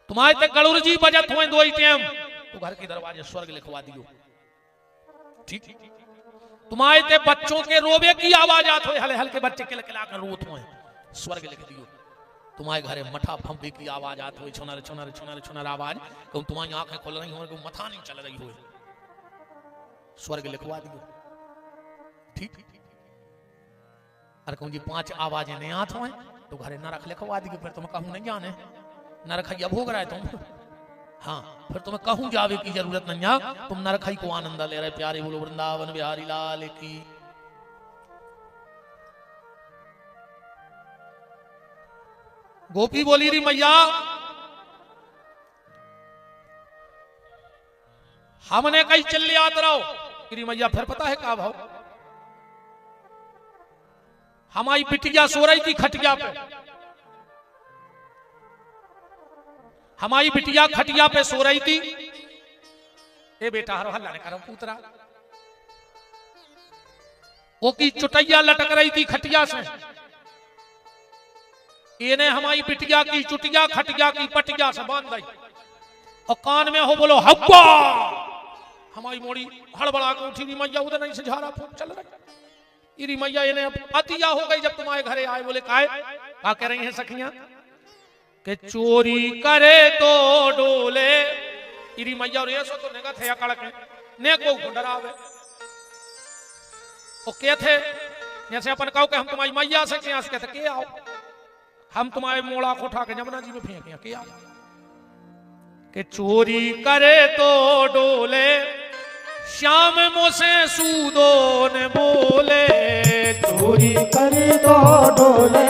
तुम्हारे ते गरुड़ जी बजत हुए दो टाइम तो घर के दरवाजे स्वर्ग लिखवा दियो। ठीक, तुम्हारे ते बच्चों के रोवे की आवाज आत होए, हले हल्के बच्चे किलकिला कर रोत हुए, स्वर्ग लिख दियो। तुम्हारे घरे मठा फंपी की आवाज आत हुए, छुनर छुनर छुनर छुनर आवाज, कहूं तुम्हारी आंखें खुल रही हो, मथा नहीं चल रही हो, स्वर्ग लिखवा दियो। ठीक, अरे कहूं जी 5 आवाजें नहीं आत हुए तो घरे नरक लिखवा दियो। फिर तुम्हें कहूं नहीं जाने नरक या भोग रहा है तुम, हाँ फिर तुम्हें कहूं जावे की जरूरत नहीं है, तुम नरक को आनंद ले रहे। प्यारे बोलो वृंदावन बिहारी लाल की। गोपी बोली री मैया हमने कहीं चल याद रहो री मैया। फिर पता है क्या भाव, हमारी बिटिया सो रही थी खटिया पे, हमारी बिटिया खटिया पे सो रही थी। ए बेटा हरो हल्ला नहीं करो पुतरा, वो की चुटैया लटक रही थी खटिया से। इन्हें हमारी बिटिया की चुटिया खटिया की पटिया से बांध दी और कान में हो बोलो हब्बा। हमारी मोड़ी हड़बड़ा के उठी, मैया उधर नहीं से झाड़ा फूक चल रही। इरी मैया इन्हें अतिया हो गई जब तुम्हारे घरे आए। बोले काय क्या कह रही हैं सखियां के चोरी करे तो डोले। इरी मैया और ऐसो तो नेगा थे कड़क ने को डरावे ओ के थे जैसे अपन कहो कि हम तुम्हारी मैया से कहते के आओ, हम तुम्हारे मोड़ा को उठा के जमुना जी में फेंके के आओ। के चोरी करे तो डोले श्याम मोसे सूदो ने बोले। चोरी करे तो डोले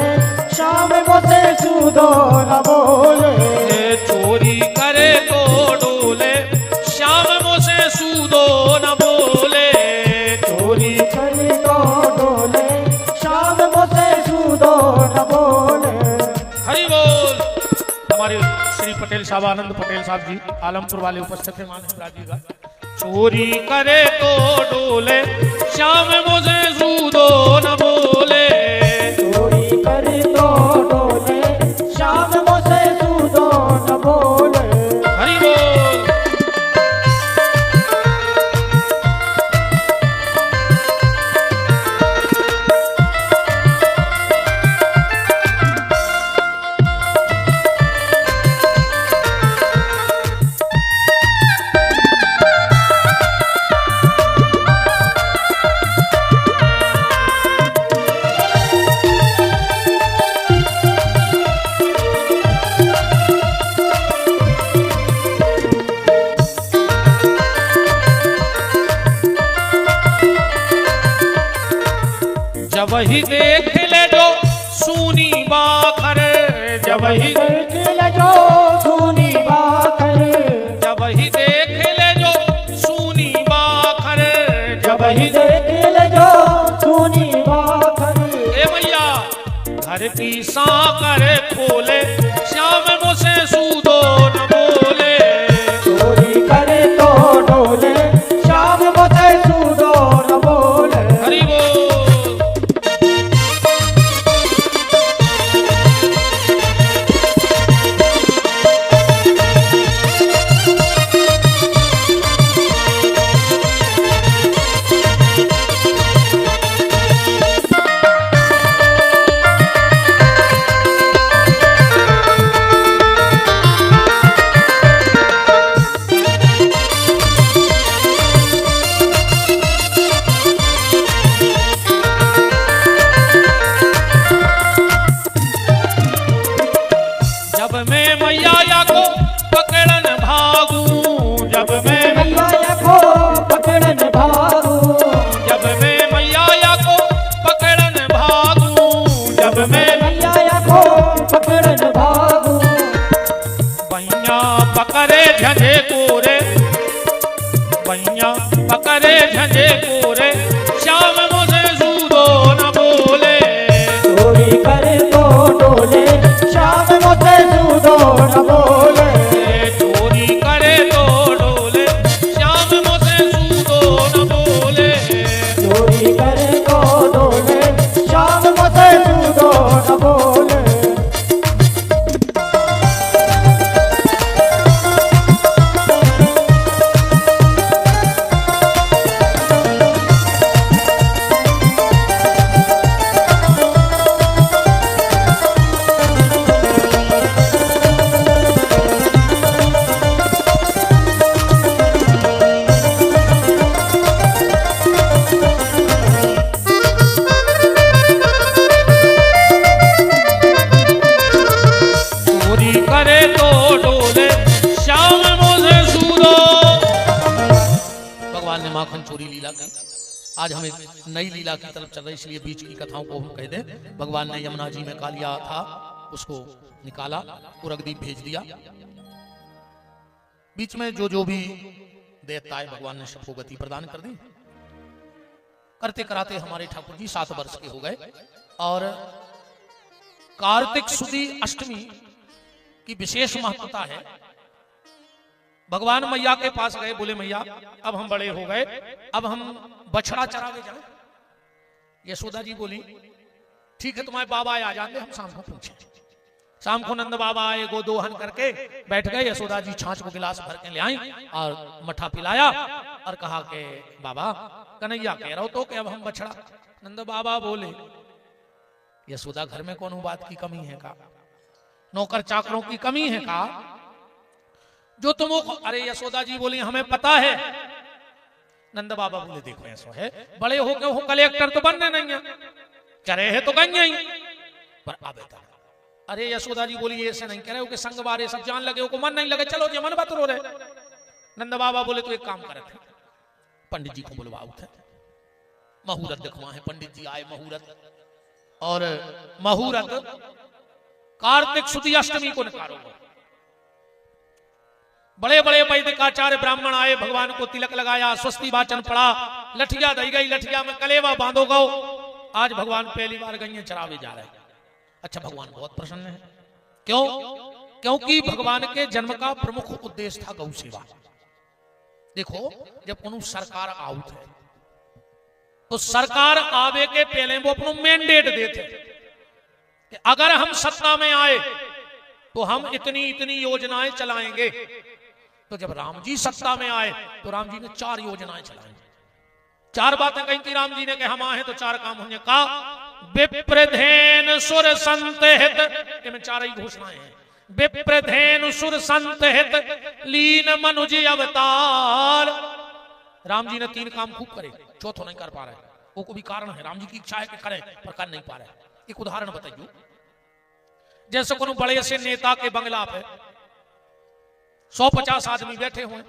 श्याम मोसे सूदो न बोले। चोरी करे तो डोले श्याम मोसे सूदो न बोले। चोरी करे तो डोले श्याम मोसे सूदो न बोले। हरि बोल। हमारे श्री पटेल साहब आनंद पटेल साहब जी आलमपुर वाले उपस्थित है मान जी का। चोरी करे तो डोले श्याम मोसे सूदो न बोले। चोरी करे तो डोले श्याम मोसे सूदो न बोले। हरि बोल। जब ही देख ले जो सूनी बाखर, जब ही देख ले जो सूनी बाखर, जब ही देख ले जो सूनी बाखर, जब ही देख ले जो सूनी बाखर। ए मैया घर की साकर खोले श्याम मोसे सूदो न बोले। चोरी करे तो डोले श्याम मोसे सूदो न बोले। हरि बोल। जब मैं मैया को पकड़न भागू, जब मैं मैया को पकड़न भागू, जब मैं मैया को पकड़न भागू, जब मैं मैया को पकड़न भागू। बैया पकड़े झंझे कोरे, बैया पकड़े झंझे कोरे श्याम मुझे सूदो न बोले। चोरी करे तो डोले श्याम मोसे सूदो न बोले। चोरी करे तो डोले श्याम मुझे सूदो न बोले। चोरी आज हम एक नई लीला की तरफ चल रहे, इसलिए बीच की कथाओं को हम कह दें। भगवान ने यमुना जी में कालिया था, उसको निकाला, उरगदीप भेज दिया। बीच में जो भी देवता है भगवान ने सबको गति प्रदान कर दी। करते कराते हमारे ठाकुर जी 7 वर्ष के हो गए और कार्तिक सुदी अष्टमी की विशेष महत्वता है। भगवान मैया के पास गए, बोले मैया अब हम बड़े हो गए, अब हम बछड़ा चरावे जाएं। यशोदा जी बोली ठीक है, तुम्हारे बाबा आ जाते, हम शाम को पूछे। शाम को नंद बाबा आए, गोदोहन करके बैठ गए। यशोदा जी छाछ को गिलास भर के ले आई और मठा पिलाया और कहा कि बाबा कन्हैया कह रहा हो तो कि अब हम बछड़ा। नंद बाबा बोले यशोदा घर में कौन बात की कमी है का, नौकर चाकरों की कमी है का जो तुमको। अरे यशोदा जी बोली हमें पता है। नंद बाबा बोले देखो ऐसा है, बड़े हो के हो कलेक्टर तो बनने नहीं है, चरे है तो गंगे ही पर अब अरे यशोदा जी बोली ऐसे नहीं कह रहे हो कि संग बारे सब जान लगे हो को मन नहीं लगे, चलो जी मन बत रो रहे। नंद बाबा बोले तो एक काम करे थे, पंडित जी को बुलवाओ थे, मुहूर्त दिखवा है। पंडित जी आए, मुहूर्त और मुहूर्त कार्तिक सुदी अष्टमी को निकालो। बड़े बड़े वैदिकाचार्य ब्राह्मण आए, भगवान को तिलक लगाया, स्वस्ति वाचन पढ़ा, लठिया दी गई, लठिया में कलेवा बांधो गो। आज भगवान पहली बार गई चरावे जा रहे हैं। अच्छा, भगवान बहुत प्रसन्न है। क्यों? क्योंकि भगवान के जन्म का प्रमुख उद्देश्य था गौ सेवा। देखो जब कोनो सरकार आउट है तो सरकार आवे के पहले वो अपना मैंडेट देते कि अगर हम सत्ता में आए तो हम इतनी इतनी योजनाएं चलाएंगे। तो जब राम जी सत्ता में आए तो राम जी ने 4 योजनाएं चलाई, 4 बातें कही थी राम जी ने कि हम आए तो 4 काम होंगे। का विप्रधेन सुर संत हित, इनमें 4 ही घोषणाएं हैं। विप्रधेन सुर संत हित लीन मनुज अवतार। राम जी ने 3 काम खूब करे, चौथो नहीं कर पा रहे। वो को भी कारण है, राम जी की इच्छा है कि करें पर कर नहीं पा रहे। एक उदाहरण बताइए, जैसे कोनो बड़े से नेता के बंगला पे 150 आदमी बैठे हुए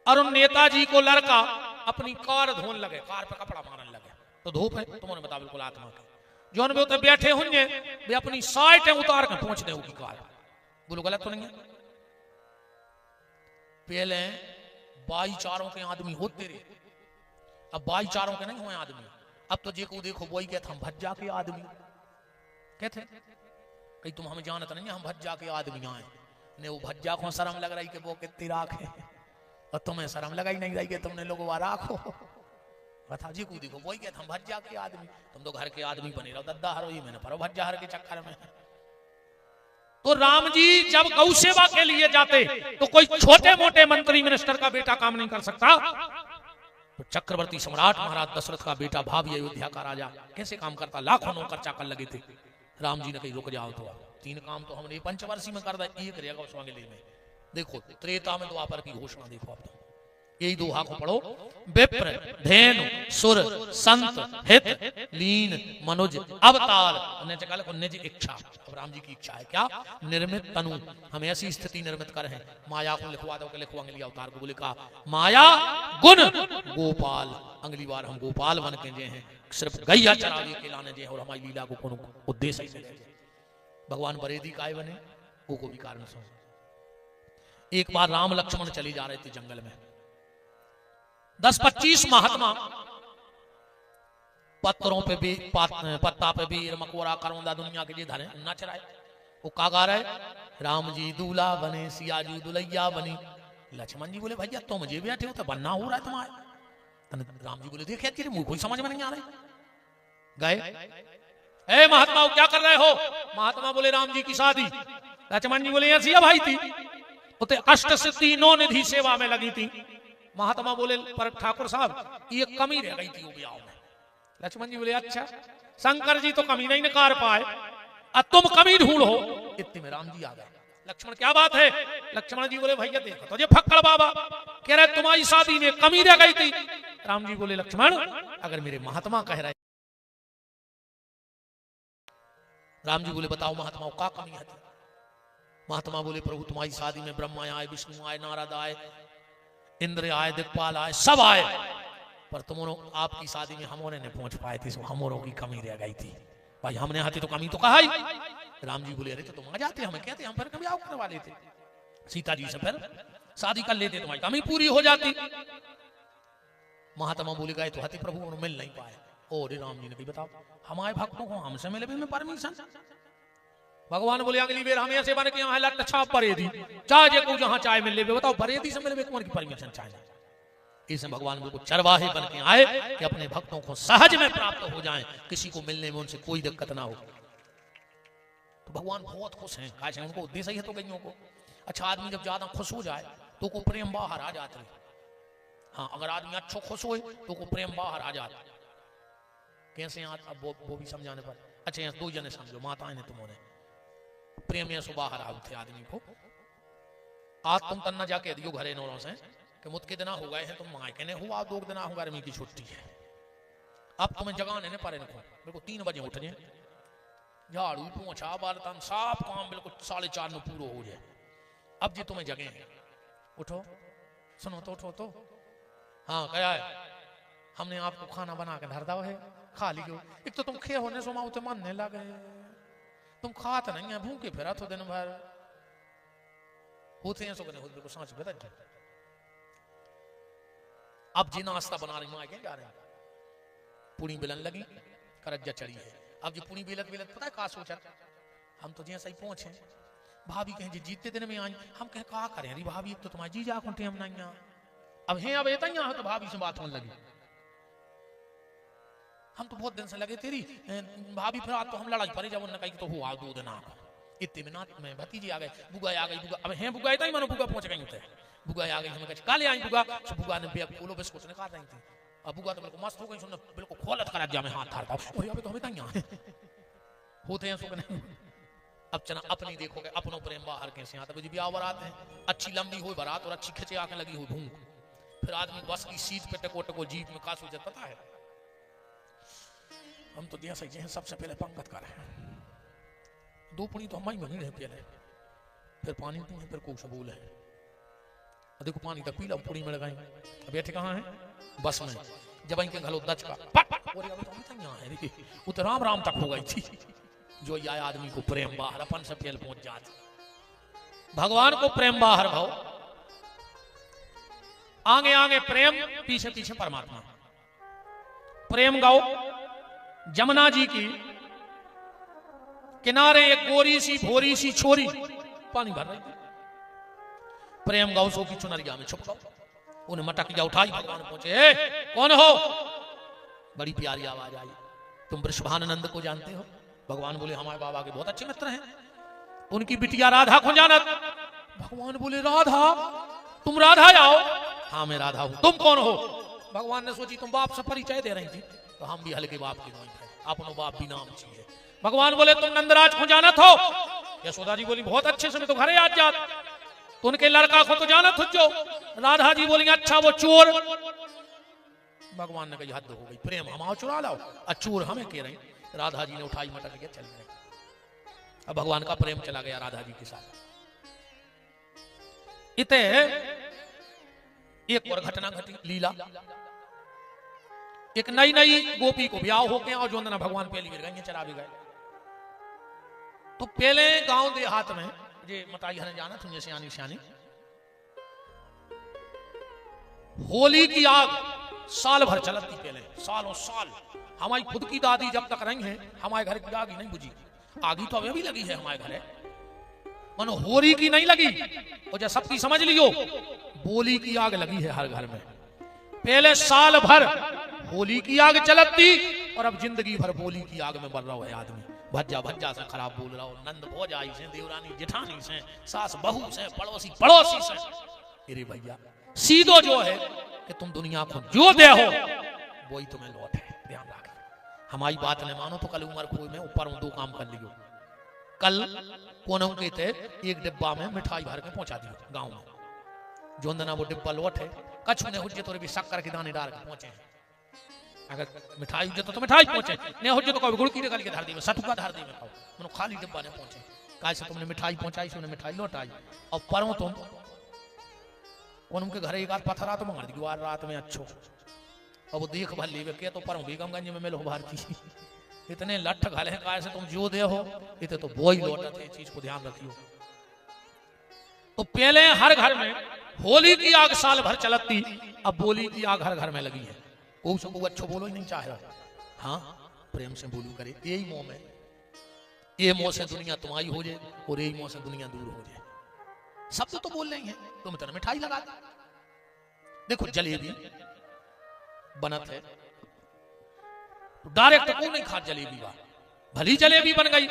और उन नेताजी को लड़का अपनी कार धोने लगे, कार पे कपड़ा मारने लगे। तो धूप है, तुम्हारे बता बिल्कुल आत्मा के जो भी उतर बैठे होंगे वे अपनी साइट उतार कर पहुंच दे होगी कार। बोलो गलत तो नहीं है? पहले भाईचारों के आदमी होते रहे, अब भाईचारों के नहीं हुए आदमी। अब तो जेको देखो वही कहते हम भज्जा के आदमी कहते, कहीं तुम हमें जानत नहीं, हम भज्जा के आदमी आए ने। वो भज्जा को शर्म लग रही कि वो कितनी राख है और तुम्हें शर्म लगाई नहीं रही कि तुमने लोगों राखो। बता जी को देखो वही कहते हम भज्जा के आदमी, तुम तो घर के आदमी बने रहो, दद्दा हरो ही मैंने परो भज्जा हर के चक्कर में। तो राम जी जब गौ सेवा के लिए जाते तो कोई छोटे मोटे मंत्री मिनिस्टर का बेटा काम नहीं कर सकता। तो चक्रवर्ती सम्राट महाराज दशरथ का बेटा भावी अयोध्या का राजा कैसे काम करता? लाखों नौकर चाकर लगे थे। राम जी ने कही रुक जाओ, तो 3 काम तो हमने पंचवर्षी में कर दिया, एक रहेगा उस अगले में। देखो त्रेता में द्वापर की घोषणा देखो आप, यही दोहा को पढ़ो। विप्र धेनु सुर संत हित लीन मनुज अवतार। निज इच्छा, अब राम जी की इच्छा है क्या? निर्मित तनु, हम ऐसी स्थिति निर्मित कर हैं। माया को लिखवा दो, लिखो अगली अवतार को। बोले कहा माया गुण गोपाल, अगली बार हम गोपाल बन के जे हैं, सिर्फ गैया चरावे के लाने जे, और हमारी लीला को कोनो उद्देश्य है। भगवान बरेदी काय बने वो को भी कारण समझ। एक बार राम लक्ष्मण चले जा रहे थे जंगल में, 10-25 महात्मा पत्थरों पे भी पत्ता पे भी मकोरा करौंदा दुनिया के लिए धरे नच रहे। वो का गा रहे? राम जी दूल्हा बने, सिया जी दुलैया बनी। लक्ष्मण जी बोले भैया तुम मुझे बैठे हो तो बनना हो रहा है तुम्हारे। राम जी बोले देखिए तेरे मुंह कोई समझ में नहीं आ रही। गए ए महात्मा क्या कर रहे हो? महात्मा बोले राम जी की शादी। लक्ष्मण जी बोले सिया भाई थी उते अष्ट सिद्धि 9 निधि सेवा में लगी थी। महात्मा बोले पर ठाकुर साहब ये कमी रह गई थी वो ब्याह में। लक्ष्मण जी बोले अच्छा, शंकर जी तो कमी नहीं निकाल पाए, अब तुम कमी ढूंढो। इतने में राम जी आ गए। लक्ष्मण क्या बात है? लक्ष्मण जी बोले भैया देखो तो ये फक्कड़ बाबा कह रहे तुम्हारी शादी में कमी रह गई थी। राम जी बोले लक्ष्मण अगर मेरे महात्मा कह रहे। राम जी बोले बताओ महात्माओं का कमी है? महात्मा बोले प्रभु तुम्हारी शादी में ब्रह्मा आए, विष्णु आए, नारद आए, इंद्र आए, दिक्पाल आए, सब आए, पर तुम आपकी शादी में हमोने नहीं पहुंच पाए थे, हमोरों की कमी रह गई थी। भाई हमने आते तो कमी तो कहा ही। राम जी बोले अरे तो तुम आ जाते, हमें कहते हम फिर कभी आओ करवा लेते, सीता जी से फिर शादी कर लेते, तुम्हारी कमी पूरी हो जाती। महात्मा बोले गए तो हति प्रभु उन्हें मिल नहीं पाए। और राम जी ने कही बताओ हमारे भक्तों को हमसे मिले भी में परमिशन। भगवान बोले अगली बेर हम ऐसे बने कि यहाँ लट छाप परे दी चाहे जे को जहां चाय मिल ले, बताओ बरेदी से मिले कौन की परमिशन चाहिए। इसमें भगवान बिल्कुल चरवाहे बन के आए कि अपने भक्तों को सहज में प्राप्त हो जाएं, किसी को मिलने में उनसे कोई दिक्कत ना हो। तो भगवान बहुत खुश हैं, कैसे उनको उद्देश्य ही है तो गईयों को। अच्छा आदमी जब ज्यादा खुश हो जाए तो को प्रेम बाहर आ जाता है। हाँ अगर आदमी अच्छो खुश हो तो को प्रेम बाहर आ जाता। कैसे आता अब वो भी समझाने पर। अच्छा यहाँ दो जने समझो, माताएं ने तुम्हारे प्रेम यहाँ से बाहर आते आदमी को। आज तुम तन्ना जाके दियो घरे नौरों से कि मुझके दिन हो गए हैं, तुम मायके ने हुआ 2 दिन हो गर्मी की छुट्टी है, अब तुम्हें जगाने ने परे रखो, बिल्कुल 3 बजे उठ जाए, झाड़ू पोछा बर्तन साफ काम बिल्कुल 4:30 में पूरा हो जाए। अब जी तुम्हें जगे हैं, उठो सुनो तो उठो तो। हाँ क्या है, हमने आपको खाना बना के धर दो है, खा लियो। एक तो तुम खे होने सो माओ मानने लगे, तुम खाते नहीं है, भूखे फिरा तो दिन भर होते हैं सो बने बिल्कुल सांच बदल जाए। अब जी नाश्ता बना रही माँ जा रहे हैं, पूरी बेलन लगी करज्जा चढ़ी है। अब जी पूरी बेलत बेलत पता है कहा सोचा, हम तो जैसे ही पहुंचे भाभी कहें जी जीते दिन में आई, हम कहें कहा करें अरे भाभी एक तो तुम्हारी जी जा खुंटे हम नहीं अब हैं, अब एता यहाँ तो भाभी से बात होने लगी। हम तो बहुत दिन से लगे तेरी भाभी, फिर आज तो हम लड़ाई पड़े, जब उन्होंने कही तो हुआ 2 दिन इतने में नाथ में भतीजी आ गए, बुआ आ गई, बुआ अब हैं बुआ ही मानो बुआ पहुंच गई होते, बुआ आ गई, हमें काले आई बुआ, बुआ ने बैग खोलो बिस्कुट निकाल रही थी। अब बुआ तो बिल्कुल मस्त हो गई, सुनने बिल्कुल खोलत करा जा में हाथ धारता अभी तो हमें यहाँ होते हैं सुबह नहीं। अब चना अपनी देखोगे अपनों प्रेम बाहर कैसे आता, जी ब्याह बारात है, अच्छी लंबी हुई बारात और अच्छी खिंचे आके लगी हुई भूख, फिर आदमी बस की सीट पे टको टको जीप में का सोचत पता है। हम तो जैसे जैसे सबसे पहले पंगत कर रहे हैं, 2 पुणी तो हम ही नहीं रहे पहले, फिर पानी पीने, फिर कुछ बोले देखो पानी का पीला पुड़ी में लगाई, बैठे कहाँ है बस में, जब इनके घलो दच का है वो तो राम राम तक हो गई थी। जो यह आदमी को प्रेम बाहर अपन से पहले पहुंच जाते, भगवान को प्रेम बाहर भाव, आगे आगे प्रेम, पीछे पीछे परमात्मा। प्रेम गाओ जमुना जी की किनारे एक गोरी सी भोरी सी छोरी पानी भर रही थी, प्रेम गाओ सो की चुनरिया में छुप जाओ, उन्हें मटक जा उठाई, भगवान पहुंचे कौन हो, बड़ी प्यारी आवाज आई, तुम वृषभानंद को जानते हो। भगवान बोले हमारे बाबा के बहुत अच्छे मित्र हैं, उनकी बिटिया राधा को जानत। भगवान बोले राधा, तुम राधा आओ। हाँ मैं राधा हूं, तुम कौन हो। भगवान ने सोची तुम बाप से परिचय दे रही थी, तो हम भी हल्के बाप की नहीं थे, अपनो बाप भी नाम चाहिए। भगवान बोले तुम नंदराज को जानत हो। यशोदा जी बोली बहुत अच्छे से, मैं तो घरे आज जात, तो उनके लड़का को तो जानत हो जो। राधा जी बोली अच्छा वो चोर। भगवान ने कही हद हो गई, प्रेम हम चुरा लाओ, चोर हमें कह रही। राधा जी ने उठाई मटक के चल गए। अब भगवान का प्रेम चला गया राधा जी के साथ। इते एक और घटना घटी, लीला। एक नई नई गोपी को ब्याह हो गया और जो भगवान पहली गिर गई, चला भी गए। तो पहले गांव देहात में जे मताई हने जाना तुझे सियानी सियानी, होली की आग साल भर चलती, पहले सालों साल। हमारी खुद की दादी जब तक रही है हमारे घर की आग ही नहीं बुझी, आगी तो अभी भी लगी है हमारे घर, मनो होली की नहीं लगी। और जब सबकी समझ लियो, बोली की आग लगी है हर घर में। पहले साल भर होली की आग चलती और अब जिंदगी भर बोली की आग में बढ़ रहा है आदमी। भज्जा भज्जा से खराब बोल रहा हो, नंद भौजाई से, देवरानी जेठानी से, सास बहू से, पड़ोसी पड़ोसी से। अरे भैया सीधो जो है कि तुम दुनिया को जो दे हो वही तुम्हें लौट है, ध्यान रखना। हमारी बात नहीं मानो तो कल उमर खोई में ऊपर 2 काम कर लियो। कल कोनों के थे एक डिब्बा में मिठाई भर के पहुंचा दियो गांव में, जो ना वो डिब्बा लौट है, कछु ने हुज्जे तो भी शक्कर के दाने डाल के पहुंचे। अगर मिठाई हुज्जे तो मिठाई पहुंचे, ने हुज्जे तो कभी गुड़ की निकाल के धर दी में, सटुका धर दी में, मनो खाली डिब्बा ने पहुंचे। कैसे तुमने मिठाई पहुंचाई, सुने मिठाई लौटाई। और परों तुम उनके घर एक आध पत्थरा तो मार दी रात में अच्छो, अब वो देख भल लेवे के तो पर बेगमगंज में मिलो भारती इतने लठ घाले हैं काय से तुम जो दे हो इतने तो बोई लौटते हैं, चीज को ध्यान रखियो। तो पहले हर घर में होली की आग साल भर चलती, अब बोली की आग हर घर में लगी है। वो सबको अच्छो बोलो ही नहीं चाह रहा, हाँ प्रेम से बोलू करे, यही मोह में, ये मोह से दुनिया तुम्हारी हो जाए और यही मोह से दुनिया दूर हो जाए। शब्द तो बोल रही है, तुम इतना मिठाई लगा दे। देखो जलेबी बनत है डायरेक्ट को नहीं खा जलेबी बा, भली जलेबी बन गई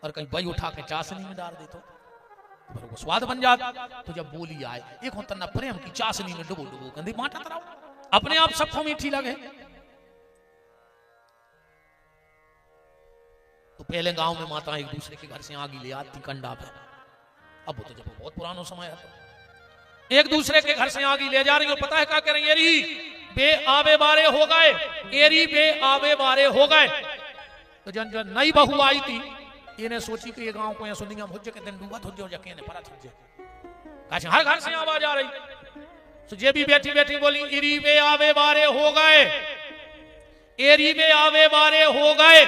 और कहीं भाई उठा के चाशनी में डाल दे तो वो स्वाद बन जाता। तो जब बोली आए एक होता ना प्रेम की चाशनी में डुबो डुबो गंदी बांटा तराओ, अपने आप सबको मीठी लगे। तो पहले गांव में माता एक दूसरे के घर से आग ले आती कंडा पे, अब वो तो जब बहुत पुराना समय है, एक दूसरे के घर से आगी ले जा रही हो, पता है क्या कह रही है, एरी बे आवे बारे हो गए, एरी बे आवे बारे हो गए। तो जन जो नई बहू आई थी इन्हें सोची कि ये गांव को सुनिया मुझे के दिन डूबत हो जाओ जके ने परा थुजे काश हर घर से आवाज आ रही। तो जे भी बैठी बैठी बोली एरी बे आवे बारे हो गए, एरी बे आवे बारे हो गए।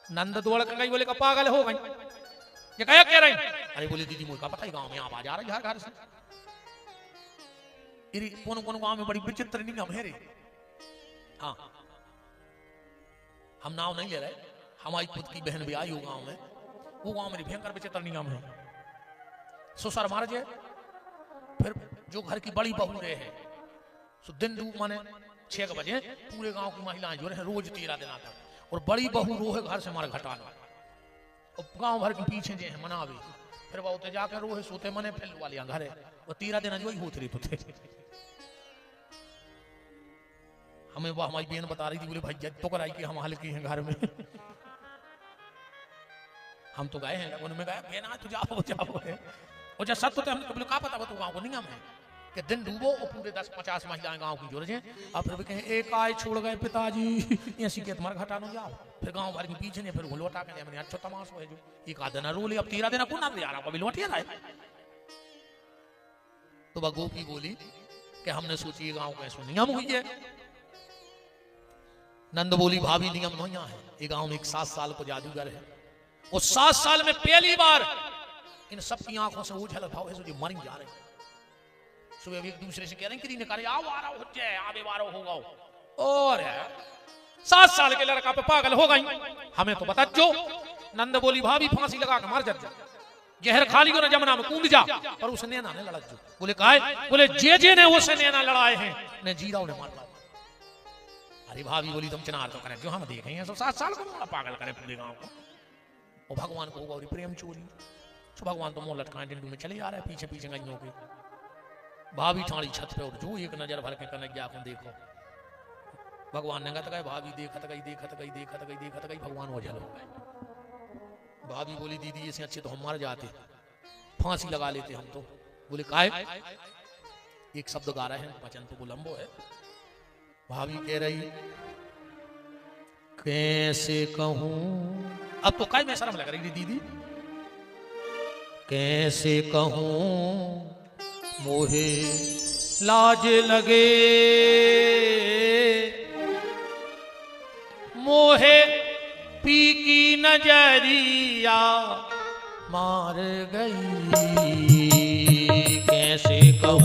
नंद दौड़ कर गई, बोले का पागल हो गई, ये क्या कह रही? अरे बोले दीदी मुझे पता ही गांव में आवाज आ रही है हर घर से, कौन कौन गांव में बड़ी विचित्र नियम है रे। हाँ हम नाव नहीं ले रहे, हमारी खुद की बहन भी आई हो गांव में, वो गांव में भयंकर विचित्र नियम है। ससुर मार जाए फिर जो घर की बड़ी बहू रहे है सो दिन डूब माने 6 बजे पूरे गांव की महिलाएं जो रहे रोज 13 दिन आता, और बड़ी बहू रोहे घर से मार घटाना, और गांव भर के पीछे जे है मनावे, फिर वो उते जाकर रोहे सोते मने फिर वाले घर है वो 13 दिन जो ही होते रही तो थे। हमें वो हमारी बहन बता रही थी, बोले भाई जज तो कराई कि हम हल्की हैं घर में। हम तो गए हैं, उनमें गए बहन आज तो जाओ जाओ है, और जब सत्य तो हमने तो बोले का पता वो तो गांव को नहीं हम है कि दिन डूबो और पूरे 10-50 महिलाएं गांव की जोड़ हैं, अब फिर भी कहें एक आए छोड़ गए पिताजी ऐसी के तुम्हारा घटानो जाओ, फिर गांव भर के पीछे ने फिर वो लौटा के मैंने अच्छा तमाशा है जो एक आधा दिन रोले, अब 13 दिन को ना आ रहा कभी लौटिया रहा है। तो वह गोपी बोली कि हमने सोची गांव कैसे नियम हुई है। नंद बोली भाभी नियम नहीं है, ये गांव में एक 7 साल को जादूगर है, और 7 साल में पहली बार इन सबकी आंखों से उछल भाव है जो मरी जा रहे। सुबह एक दूसरे से कह रहे हैं कि करे आओ आ रहा हो जाए आवे बारो होगा, और 7 साल के लड़का पे पागल हो गई, हमें तो बता जो। नंद बोली भाभी फांसी लगा के मर जा, जहर खा लियो ना जमुना में कूद जा, पर उस नैना ने लड़क जो। बोले काहे? बोले जे ने उसे नैना लड़ाए हैं ने जीरा ने मार। अरे भाभी बोली तुम चिनार तो करे जो हम देखे हैं, 7 साल को पागल करे पूरे गांव को, और भगवान को होगा प्रेम चोरी। तो भगवान तो मुंह लटकाए डिंडू में चले जा रहे हैं पीछे पीछे गइयों के। भाभी ठाड़ी छत पे और जो एक नजर भर के कन्हैया को देखो, भगवान ने कहा भाभी देखत गई देखत गई देखत गई देखत गई, भगवान ओझल हो गए। भाभी बोली दीदी ऐसे अच्छे तो हम मर जाते, फांसी लगा लेते हम तो। बोले काहे? एक शब्द गा रहे हैं वचन तो लंबो है। भाभी कह रही कैसे कहूं, अब तो काय में शर्म लग रही दीदी, कैसे कहूं मोहे लाज लगे, मोहे पी की नजरिया मार गई, कैसे कहूं